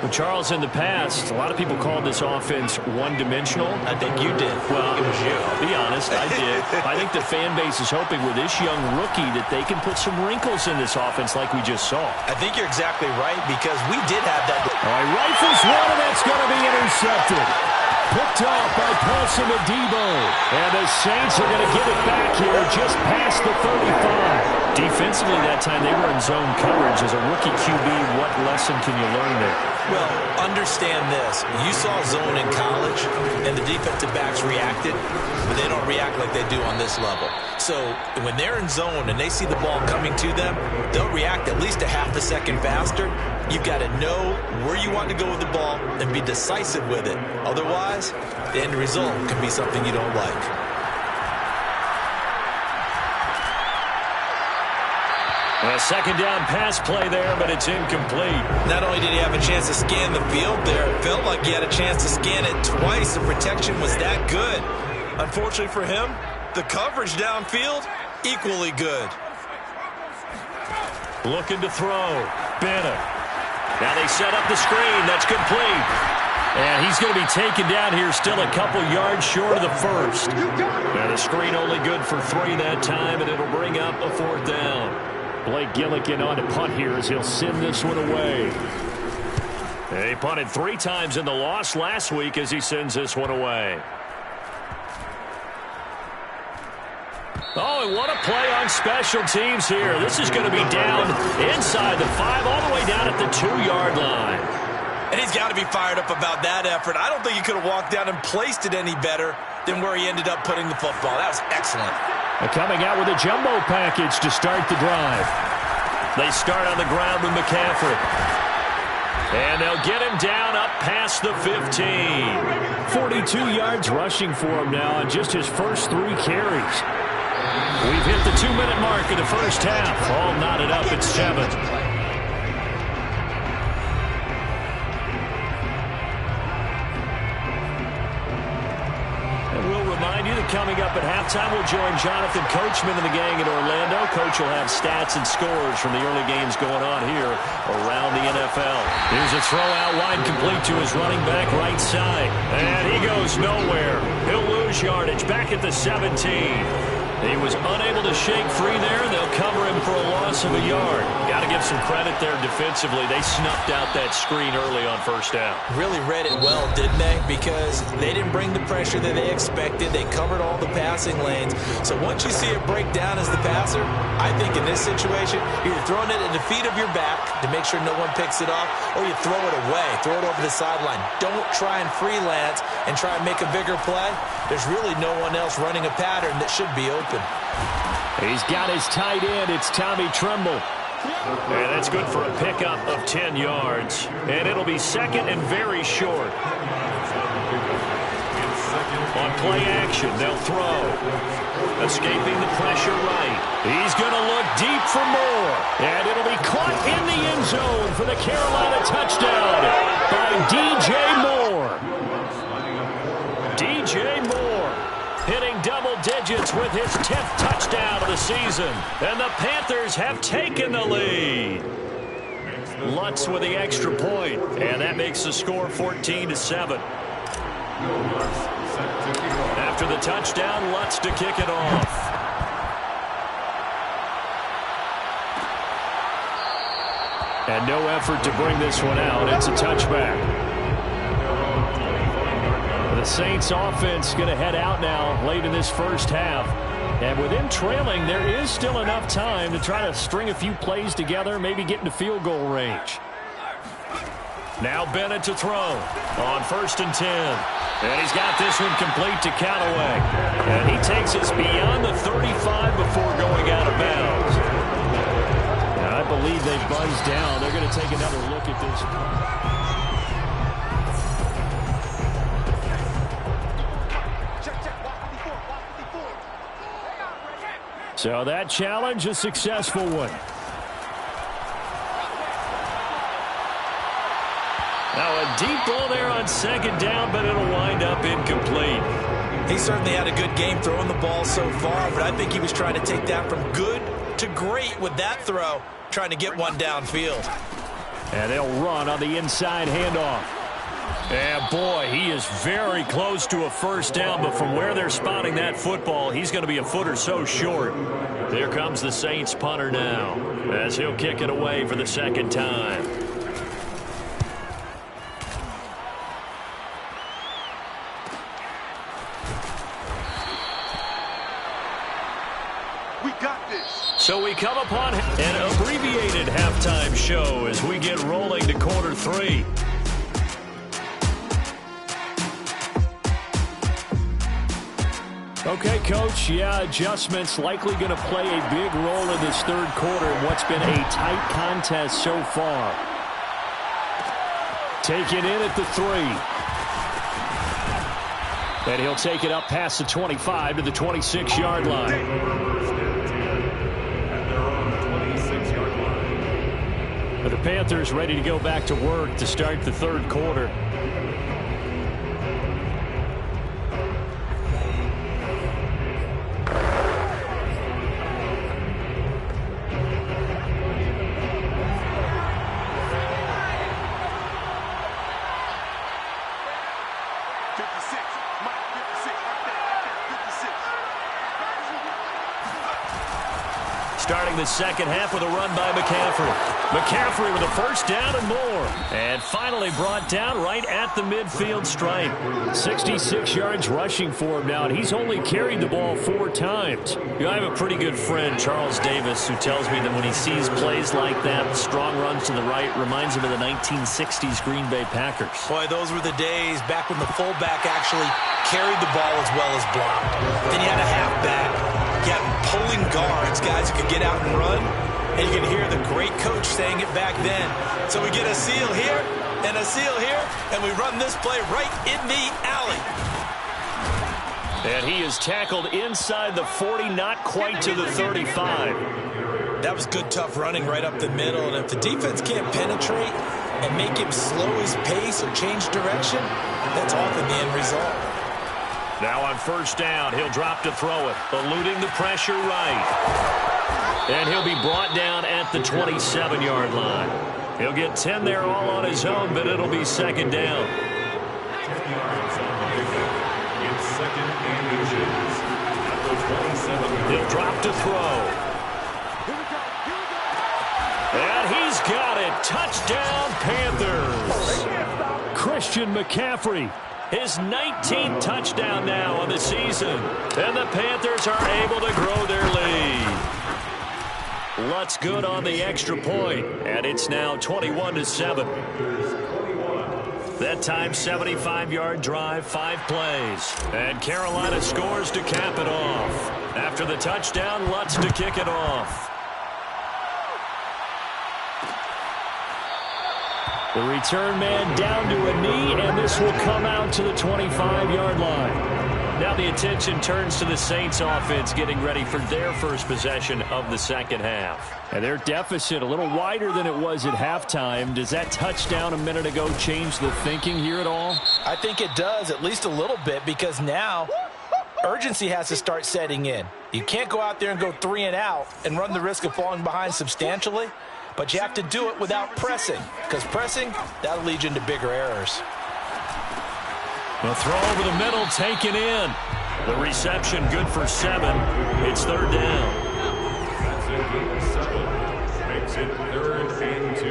Well, Charles, in the past, a lot of people called this offense one-dimensional. I think you did. Well, it was you. Be honest, I did. I think the fan base is hoping with this young rookie that they can put some wrinkles in this offense like we just saw. I think you're exactly right because we did have that. All right, rifles one, and that's going to be intercepted. Picked off by Paulson Adebo. And the Saints are going to get it back here just past the 35. Defensively that time, they were in zone coverage. As a rookie QB, what lesson can you learn there? Well, understand this. You saw zone in college, and the defensive backs reacted, but they don't react like they do on this level. So when they're in zone and they see the ball coming to them, they'll react at least a half a second faster. You've got to know where you want to go with the ball and be decisive with it. Otherwise, the end result can be something you don't like. A second down pass play there, but it's incomplete. Not only did he have a chance to scan the field there, it felt like he had a chance to scan it twice. The protection was that good. Unfortunately for him, the coverage downfield, equally good. Looking to throw. Bennett. Now they set up the screen. That's complete. And he's going to be taken down here still a couple yards short of the first. And the screen only good for 3 that time, and it'll bring up a 4th down. Blake Gillikin on to punt here as he'll send this one away. He punted 3 times in the loss last week as he sends this one away. Oh, and what a play on special teams here. This is going to be down inside the 5, all the way down at the 2-yard line. And he's got to be fired up about that effort. I don't think he could have walked down and placed it any better than where he ended up putting the football. That was excellent. Coming out with a jumbo package to start the drive. They start on the ground with McCaffrey. And they'll get him down up past the 15. 42 yards rushing for him now on just his first 3 carries. We've hit the 2-minute mark of the first half. All knotted up at 7. Coming up at halftime, we'll join Jonathan Coachman and the gang in Orlando. Coach will have stats and scores from the early games going on here around the NFL. Here's a throw out wide, complete to his running back right side. And he goes nowhere. He'll lose yardage back at the 17. He was unable to shake free there. They'll cover him for a loss of a yard. Got to give some credit there defensively. They snuffed out that screen early on first down. Really read it well, didn't they? Because they didn't bring the pressure that they expected. They covered all the passing lanes. So once you see it break down as the passer, I think in this situation, you're throwing it at the feet of your back to make sure no one picks it off, or you throw it away, throw it over the sideline. Don't try and freelance and try and make a bigger play. There's really no one else running a pattern that should be open. He's got his tight end. It's Tommy Tremble. And that's good for a pickup of 10 yards. And it'll be second and very short. On play action, they'll throw. Escaping the pressure right. He's going to look deep for more. And it'll be caught in the end zone for the Carolina touchdown by DJ Moore. DJ Moore hitting double digits with his 10th touchdown of the season. And the Panthers have taken the lead. Lutz with the extra point, and that makes the score 14-7. After the touchdown, Lutz to kick it off. And no effort to bring this one out. It's a touchback. The Saints offense going to head out now late in this first half. And with them trailing, there is still enough time to try to string a few plays together, maybe get into field goal range. Now Bennett to throw on 1st and 10. And he's got this one complete to Callaway. And he takes us beyond the 35 before going out of bounds. And I believe they've buzzed down. They're going to take another look at this. So that challenge, a successful one. Now a deep ball there on 2nd down, but it'll wind up incomplete. He certainly had a good game throwing the ball so far, but I think he was trying to take that from good to great with that throw, trying to get one downfield. And they'll run on the inside handoff. And boy, he is very close to a first down, but from where they're spotting that football, he's going to be a foot or so short. There comes the Saints punter now, as he'll kick it away for the 2nd time. We got this. So we come upon an abbreviated halftime show as we get rolling to quarter 3. Okay, Coach, adjustments likely going to play a big role in this 3rd quarter in what's been a tight contest so far. Take it in at the 3. And he'll take it up past the 25 to the 26-yard line. But the Panthers ready to go back to work to start the 3rd quarter. Starting the 2nd half with a run by McCaffrey. McCaffrey with a first down and more. And finally brought down right at the midfield stripe. 66 yards rushing for him now, and he's only carried the ball 4 times. You know, I have a pretty good friend, Charles Davis, who tells me that when he sees plays like that, strong runs to the right, reminds him of the 1960s Green Bay Packers. Boy, those were the days back when the fullback actually carried the ball as well as blocked. Then you had a halfback. You had pulling guards, guys who could get out and run, and you can hear the great coach saying it back then. So we get a seal here and a seal here, and we run this play right in the alley. And he is tackled inside the 40, not quite to the 35. That was good, tough running right up the middle, and if the defense can't penetrate and make him slow his pace or change direction, that's often the end result. Now on 1st down, he'll drop to throw it, eluding the pressure right. And he'll be brought down at the 27-yard line. He'll get 10 there all on his own, but it'll be 2nd down. It's 2nd and inches at the 27. He'll drop to throw. And he's got it. Touchdown, Panthers. Christian McCaffrey. His 19th touchdown now on the season. And the Panthers are able to grow their lead. Lutz good on the extra point, and it's now 21-7. That time, 75-yard drive, 5 plays. And Carolina scores to cap it off. After the touchdown, Lutz to kick it off. The return man down to a knee, and this will come out to the 25-yard line. Now the attention turns to the Saints offense getting ready for their first possession of the 2nd half. And their deficit a little wider than it was at halftime. Does that touchdown a minute ago change the thinking here at all? I think it does, at least a little bit, because now urgency has to start setting in. You can't go out there and go 3 and out and run the risk of falling behind substantially, but you have to do it without pressing, because pressing, that'll lead you into bigger errors. The throw over the middle, taken in. The reception good for 7. It's 3rd down. That's a gain of 7. Makes it 3rd and 2.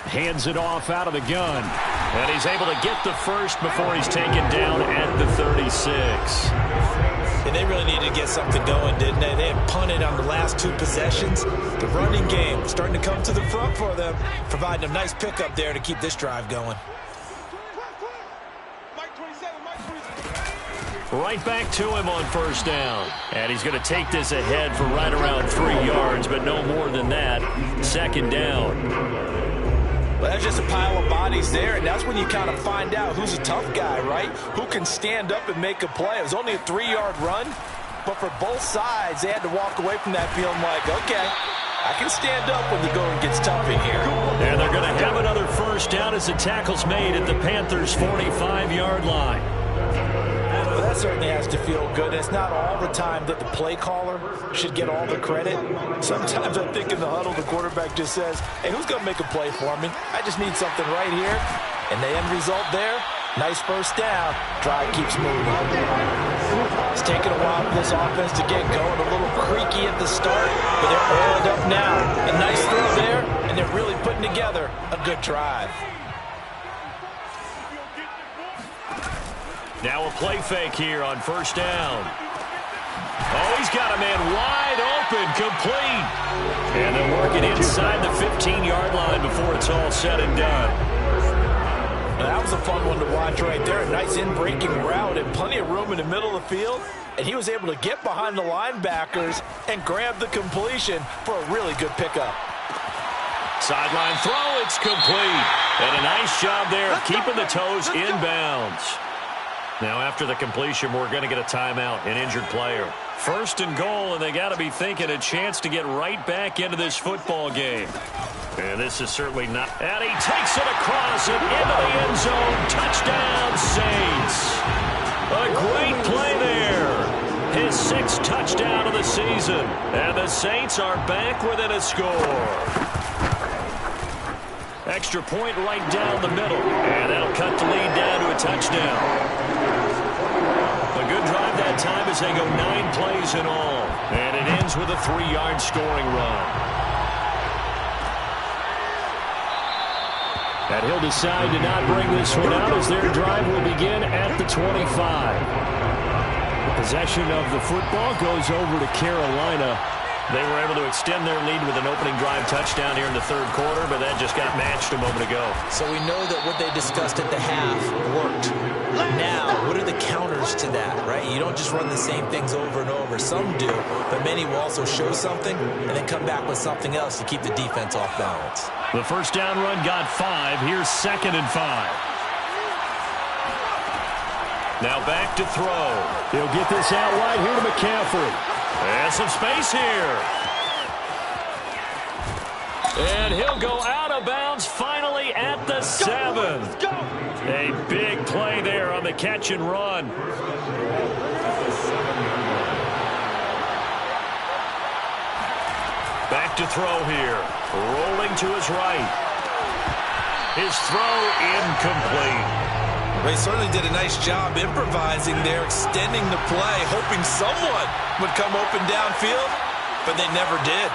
Hands it off out of the gun. And he's able to get the first before he's taken down at the 36. And they really needed to get something going, didn't they? They had punted on the last 2 possessions. The running game starting to come to the front for them, providing a nice pickup there to keep this drive going. Right back to him on 1st down. And he's going to take this ahead for right around 3 yards, but no more than that. 2nd down. Well, that's just a pile of bodies there, and that's when you kind of find out who's a tough guy, right? Who can stand up and make a play. It was only a 3-yard run, but for both sides, they had to walk away from that feeling like, okay, I can stand up when the going gets tough in here. And they're going to have another 1st down as the tackle's made at the Panthers' 45-yard line. Well, that certainly has to feel good. It's not all the time that the play caller should get all the credit. Sometimes I think in the huddle, the quarterback just says, hey, who's going to make a play for me? I just need something right here. And the end result there, nice 1st down. Drive keeps moving. It's taken a while for this offense to get going. A little creaky at the start, but they're oiled up now. A nice throw there, and they're really putting together a good drive. Now a play fake here on 1st down. Oh, he's got a man wide open, complete. And they're working inside the 15-yard line before it's all said and done. Now, that was a fun one to watch right there. A nice in-breaking route and plenty of room in the middle of the field. And he was able to get behind the linebackers and grab the completion for a really good pickup. Sideline throw, it's complete. And a nice job there of keeping the toes inbounds. Now, after the completion, we're going to get a timeout, an injured player. 1st and goal, and they got to be thinking a chance to get right back into this football game. And this is certainly not. And he takes it across and into the end zone. Touchdown, Saints. A great play there. His 6th touchdown of the season. And the Saints are back within a score. Extra point right down the middle. And that'll cut the lead down to a touchdown. A good drive that time as they go 9 plays in all. And it ends with a 3-yard scoring run. And he'll decide to not bring this one out as their drive will begin at the 25. Possession of the football goes over to Carolina. They were able to extend their lead with an opening drive touchdown here in the 3rd quarter, but that just got matched a moment ago. So we know that what they discussed at the half worked. Now, what are the counters to that, right? You don't just run the same things over and over. Some do, but many will also show something and then come back with something else to keep the defense off balance. The 1st down run got 5. Here's 2nd and 5. Now back to throw. He'll get this out wide here to McCaffrey. And some space here. And he'll go out of bounds finally at the 7. A big play there on the catch and run. Back to throw here. Rolling to his right. His throw incomplete. They certainly did a nice job improvising there, extending the play, hoping someone would come open downfield, but they never did.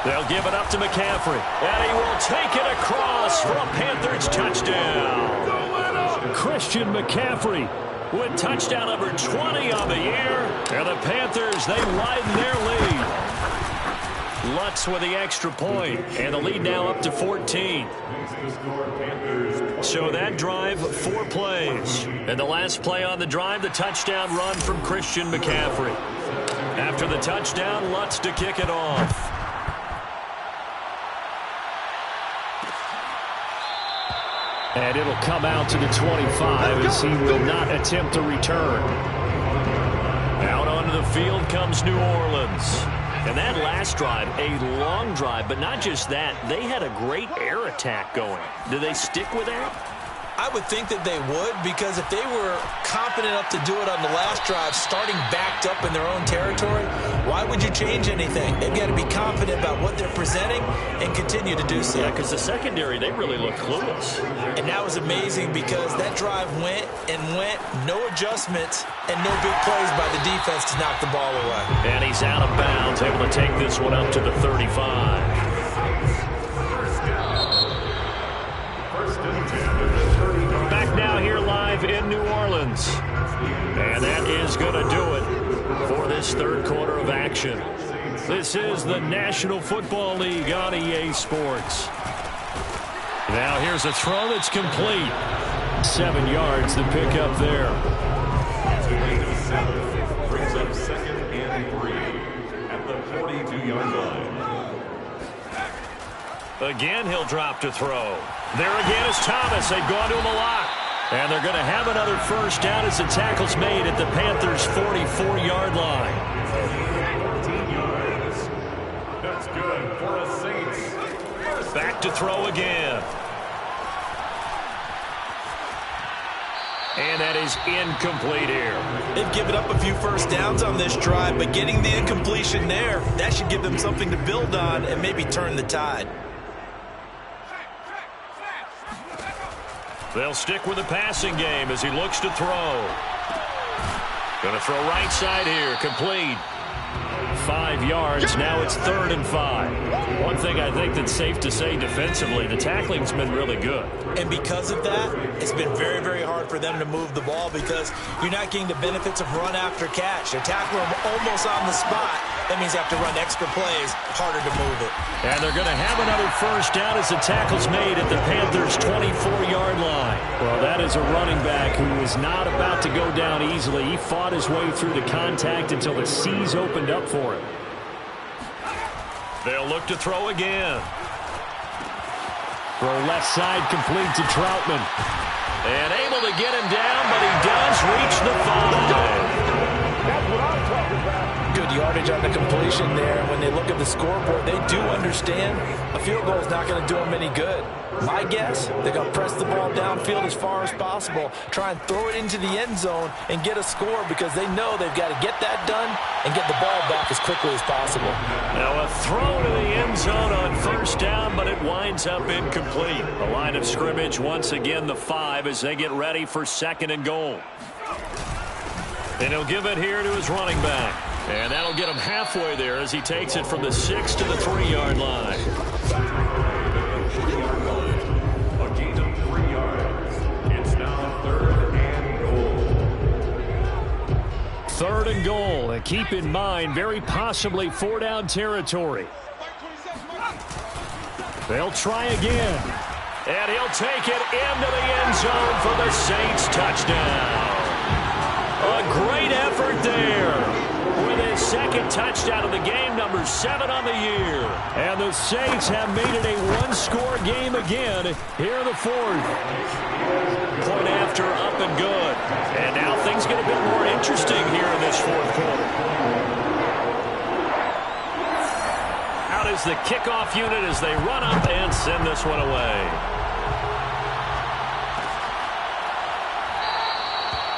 They'll give it up to McCaffrey, and he will take it across for a Panthers touchdown. Christian McCaffrey with touchdown number 20 on the year, and the Panthers, they widen their lead. Lutz with the extra point, and the lead now up to 14. So that drive, 4 plays. And the last play on the drive, the touchdown run from Christian McCaffrey. After the touchdown, Lutz to kick it off. And it'll come out to the 25 as he will not attempt a return. Out onto the field comes New Orleans. And that last drive, a long drive, but not just that. They had a great air attack going. Do they stick with that? I would think that they would, because if they were confident enough to do it on the last drive, starting backed up in their own territory, why would you change anything? They've got to be confident about what they're presenting and continue to do so. Yeah, because the secondary, they really looked clueless. And that was amazing because that drive went and went, no adjustments, and no big plays by the defense to knock the ball away. And he's out of bounds, able to take this one up to the 35. Back now here live in New Orleans. And that is going to do it for this third quarter of action. This is the National Football League on EA Sports. Now here's a throw that's complete. 7 yards to pick up there. Brings up 2nd and 3 at the 42-yard line. Again, he'll drop to throw. There again is Thomas. They've gone to him a lot. And they're going to have another first down as the tackle's made at the Panthers' 44-yard line. 14 yards. That's good for the Saints. Back to throw again. And that is incomplete here. They've given up a few first downs on this drive, but getting the incompletion there, that should give them something to build on and maybe turn the tide. They'll stick with the passing game as he looks to throw. Going to throw right side here, complete. 5 yards, now it's 3rd and 5. One thing I think that's safe to say defensively, the tackling's been really good. And because of that, it's been very, very hard for them to move the ball because you're not getting the benefits of run after catch. They're tackling them almost on the spot. That means they have to run extra plays, harder to move it. And they're going to have another first down as the tackle's made at the Panthers' 24-yard line. Well, that is a running back who is not about to go down easily. He fought his way through the contact until the C's opened up for him. They'll look to throw again. Throw left side complete to Troutman. And able to get him down, but he does reach the 5. That's what I'm talking about. Good yardage on the completion there. When they look at the scoreboard, they do understand a field goal is not going to do them any good. My guess, they're going to press the ball downfield as far as possible, try and throw it into the end zone and get a score because they know they've got to get that done and get the ball back as quickly as possible. Now a throw to the end zone on first down, but it winds up incomplete. The line of scrimmage once again the 5 as they get ready for 2nd and goal. And he'll give it here to his running back. And that'll get him halfway there as he takes it from the 6 to the 3-yard line. A gain of 3 yards. It's now 3rd and goal. 3rd and goal. And keep in mind, very possibly 4-down territory. They'll try again. And he'll take it into the end zone for the Saints touchdown. A great effort there. With his 2nd touchdown of the game, number 7 on the year. And the Saints have made it a one-score game again here in the 4th. Point after, up and good. And now things get a bit more interesting here in this 4th quarter. Out is the kickoff unit as they run up and send this one away.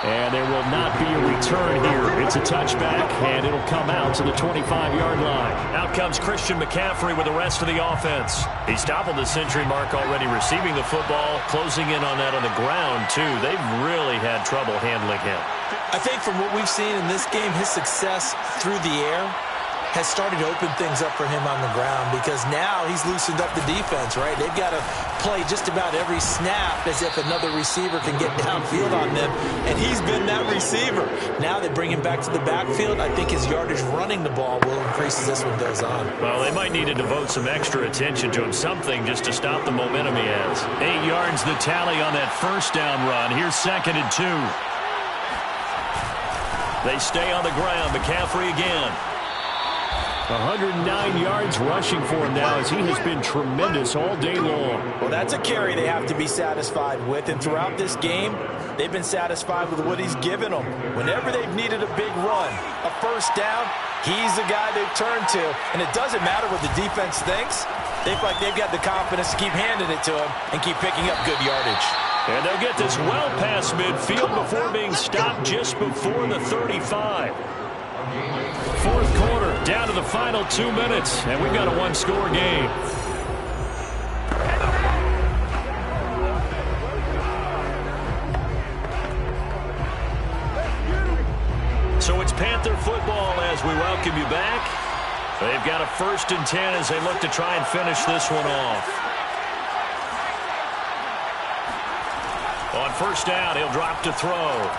And there will not be a return here. It's a touchback, and it'll come out to the 25-yard line. Out comes Christian McCaffrey with the rest of the offense. He's toppled the century mark already receiving the football, closing in on that on the ground, too. They've really had trouble handling him. I think from what we've seen in this game, his success through the air has started to open things up for him on the ground because now he's loosened up the defense, right? They've got to play just about every snap as if another receiver can get downfield on them, and he's been that receiver. Now they bring him back to the backfield. I think his yardage running the ball will increase as this one goes on. Well, they might need to devote some extra attention to him, something just to stop the momentum he has. 8 yards the tally on that first down run. Here's 2nd and 2. They stay on the ground. McCaffrey again. 109 yards rushing for him now as he has been tremendous all day long. Well, that's a carry they have to be satisfied with, and throughout this game, they've been satisfied with what he's given them. Whenever they've needed a big run, a first down, he's the guy they've turned to, and it doesn't matter what the defense thinks. They feel like they've got the confidence to keep handing it to him and keep picking up good yardage. And they'll get this well past midfield before being stopped just before the 35. Fourth quarter, down to the final 2 minutes, and we've got a one-score game. So it's Panther football as we welcome you back. They've got a 1st and 10 as they look to try and finish this one off. On first down, he'll drop to throw.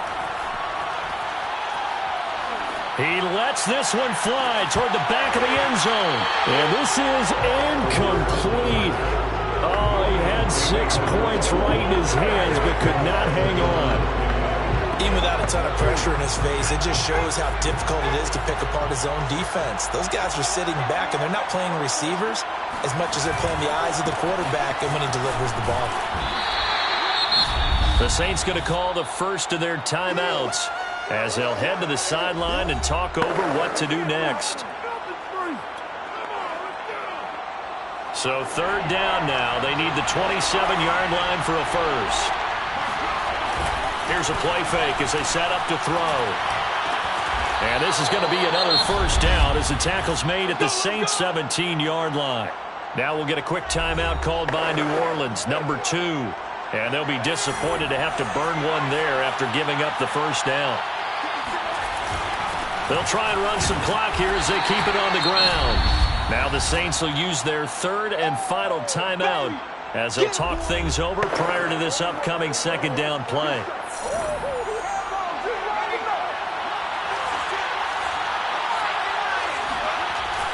He lets this one fly toward the back of the end zone. And this is incomplete. Oh, he had 6 points right in his hands, but could not hang on. Even without a ton of pressure in his face, it just shows how difficult it is to pick apart his own defense. Those guys are sitting back, and they're not playing receivers as much as they're playing the eyes of the quarterback and when he delivers the ball. The Saints going to call the first of their timeouts as they'll head to the sideline and talk over what to do next. So 3rd down now. They need the 27-yard line for a first. Here's a play fake as they set up to throw. And this is going to be another first down as the tackle's made at the Saints' 17-yard line. Now we'll get a quick timeout called by New Orleans, number 2. And they'll be disappointed to have to burn one there after giving up the first down. They'll try and run some clock here as they keep it on the ground. Now the Saints will use their 3rd and final timeout as they'll talk things over prior to this upcoming 2nd down play.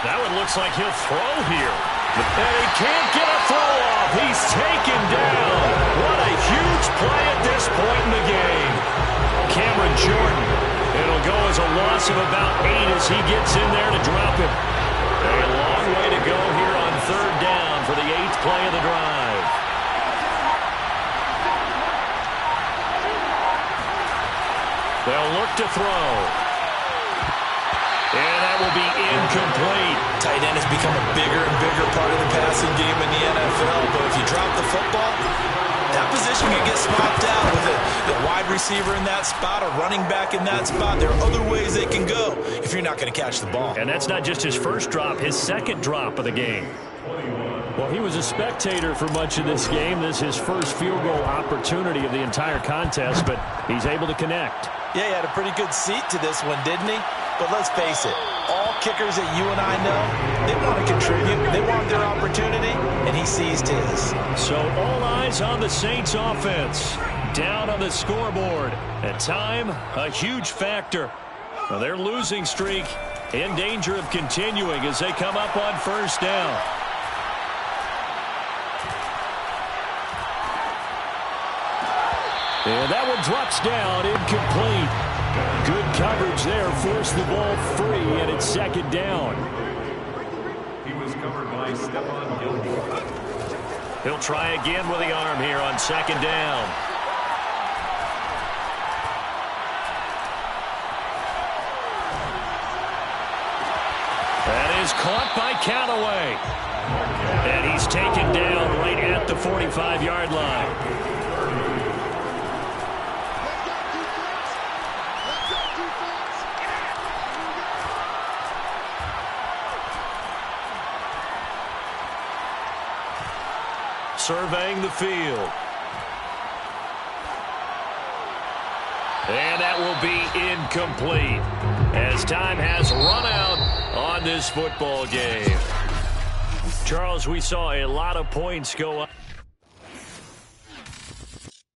That one looks like he'll throw here. And he can't get a throw off. He's taken down. What a huge play at this point in the game. Cameron Jordan. It'll go as a loss of about 8 as he gets in there to drop him. A long way to go here on 3rd down for the 8th play of the drive. They'll look to throw. And that will be incomplete. Tight end has become a bigger and bigger part of the passing game in the NFL, but if you drop the football, that position can get swapped out with a wide receiver in that spot, a running back in that spot. There are other ways they can go if you're not going to catch the ball. And that's not just his first drop, his 2nd drop of the game. Well, he was a spectator for much of this game. This is his first field goal opportunity of the entire contest, but he's able to connect. Yeah, he had a pretty good seat to this one, didn't he? But let's face it, all kickers that you and I know, they want to contribute. They want their opportunity, and he seized his. So all eyes on the Saints offense. Down on the scoreboard. At time, a huge factor. Well, their losing streak in danger of continuing as they come up on first down. And that one drops down, incomplete. Good coverage there, forced the ball free, and it's 2nd down. He was covered by Stephon Gilmore. He'll try again with the arm here on 2nd down. That is caught by Callaway. And he's taken down right at the 45-yard line. Surveying the field. And that will be incomplete as time has run out on this football game. Charles, we saw a lot of points go up.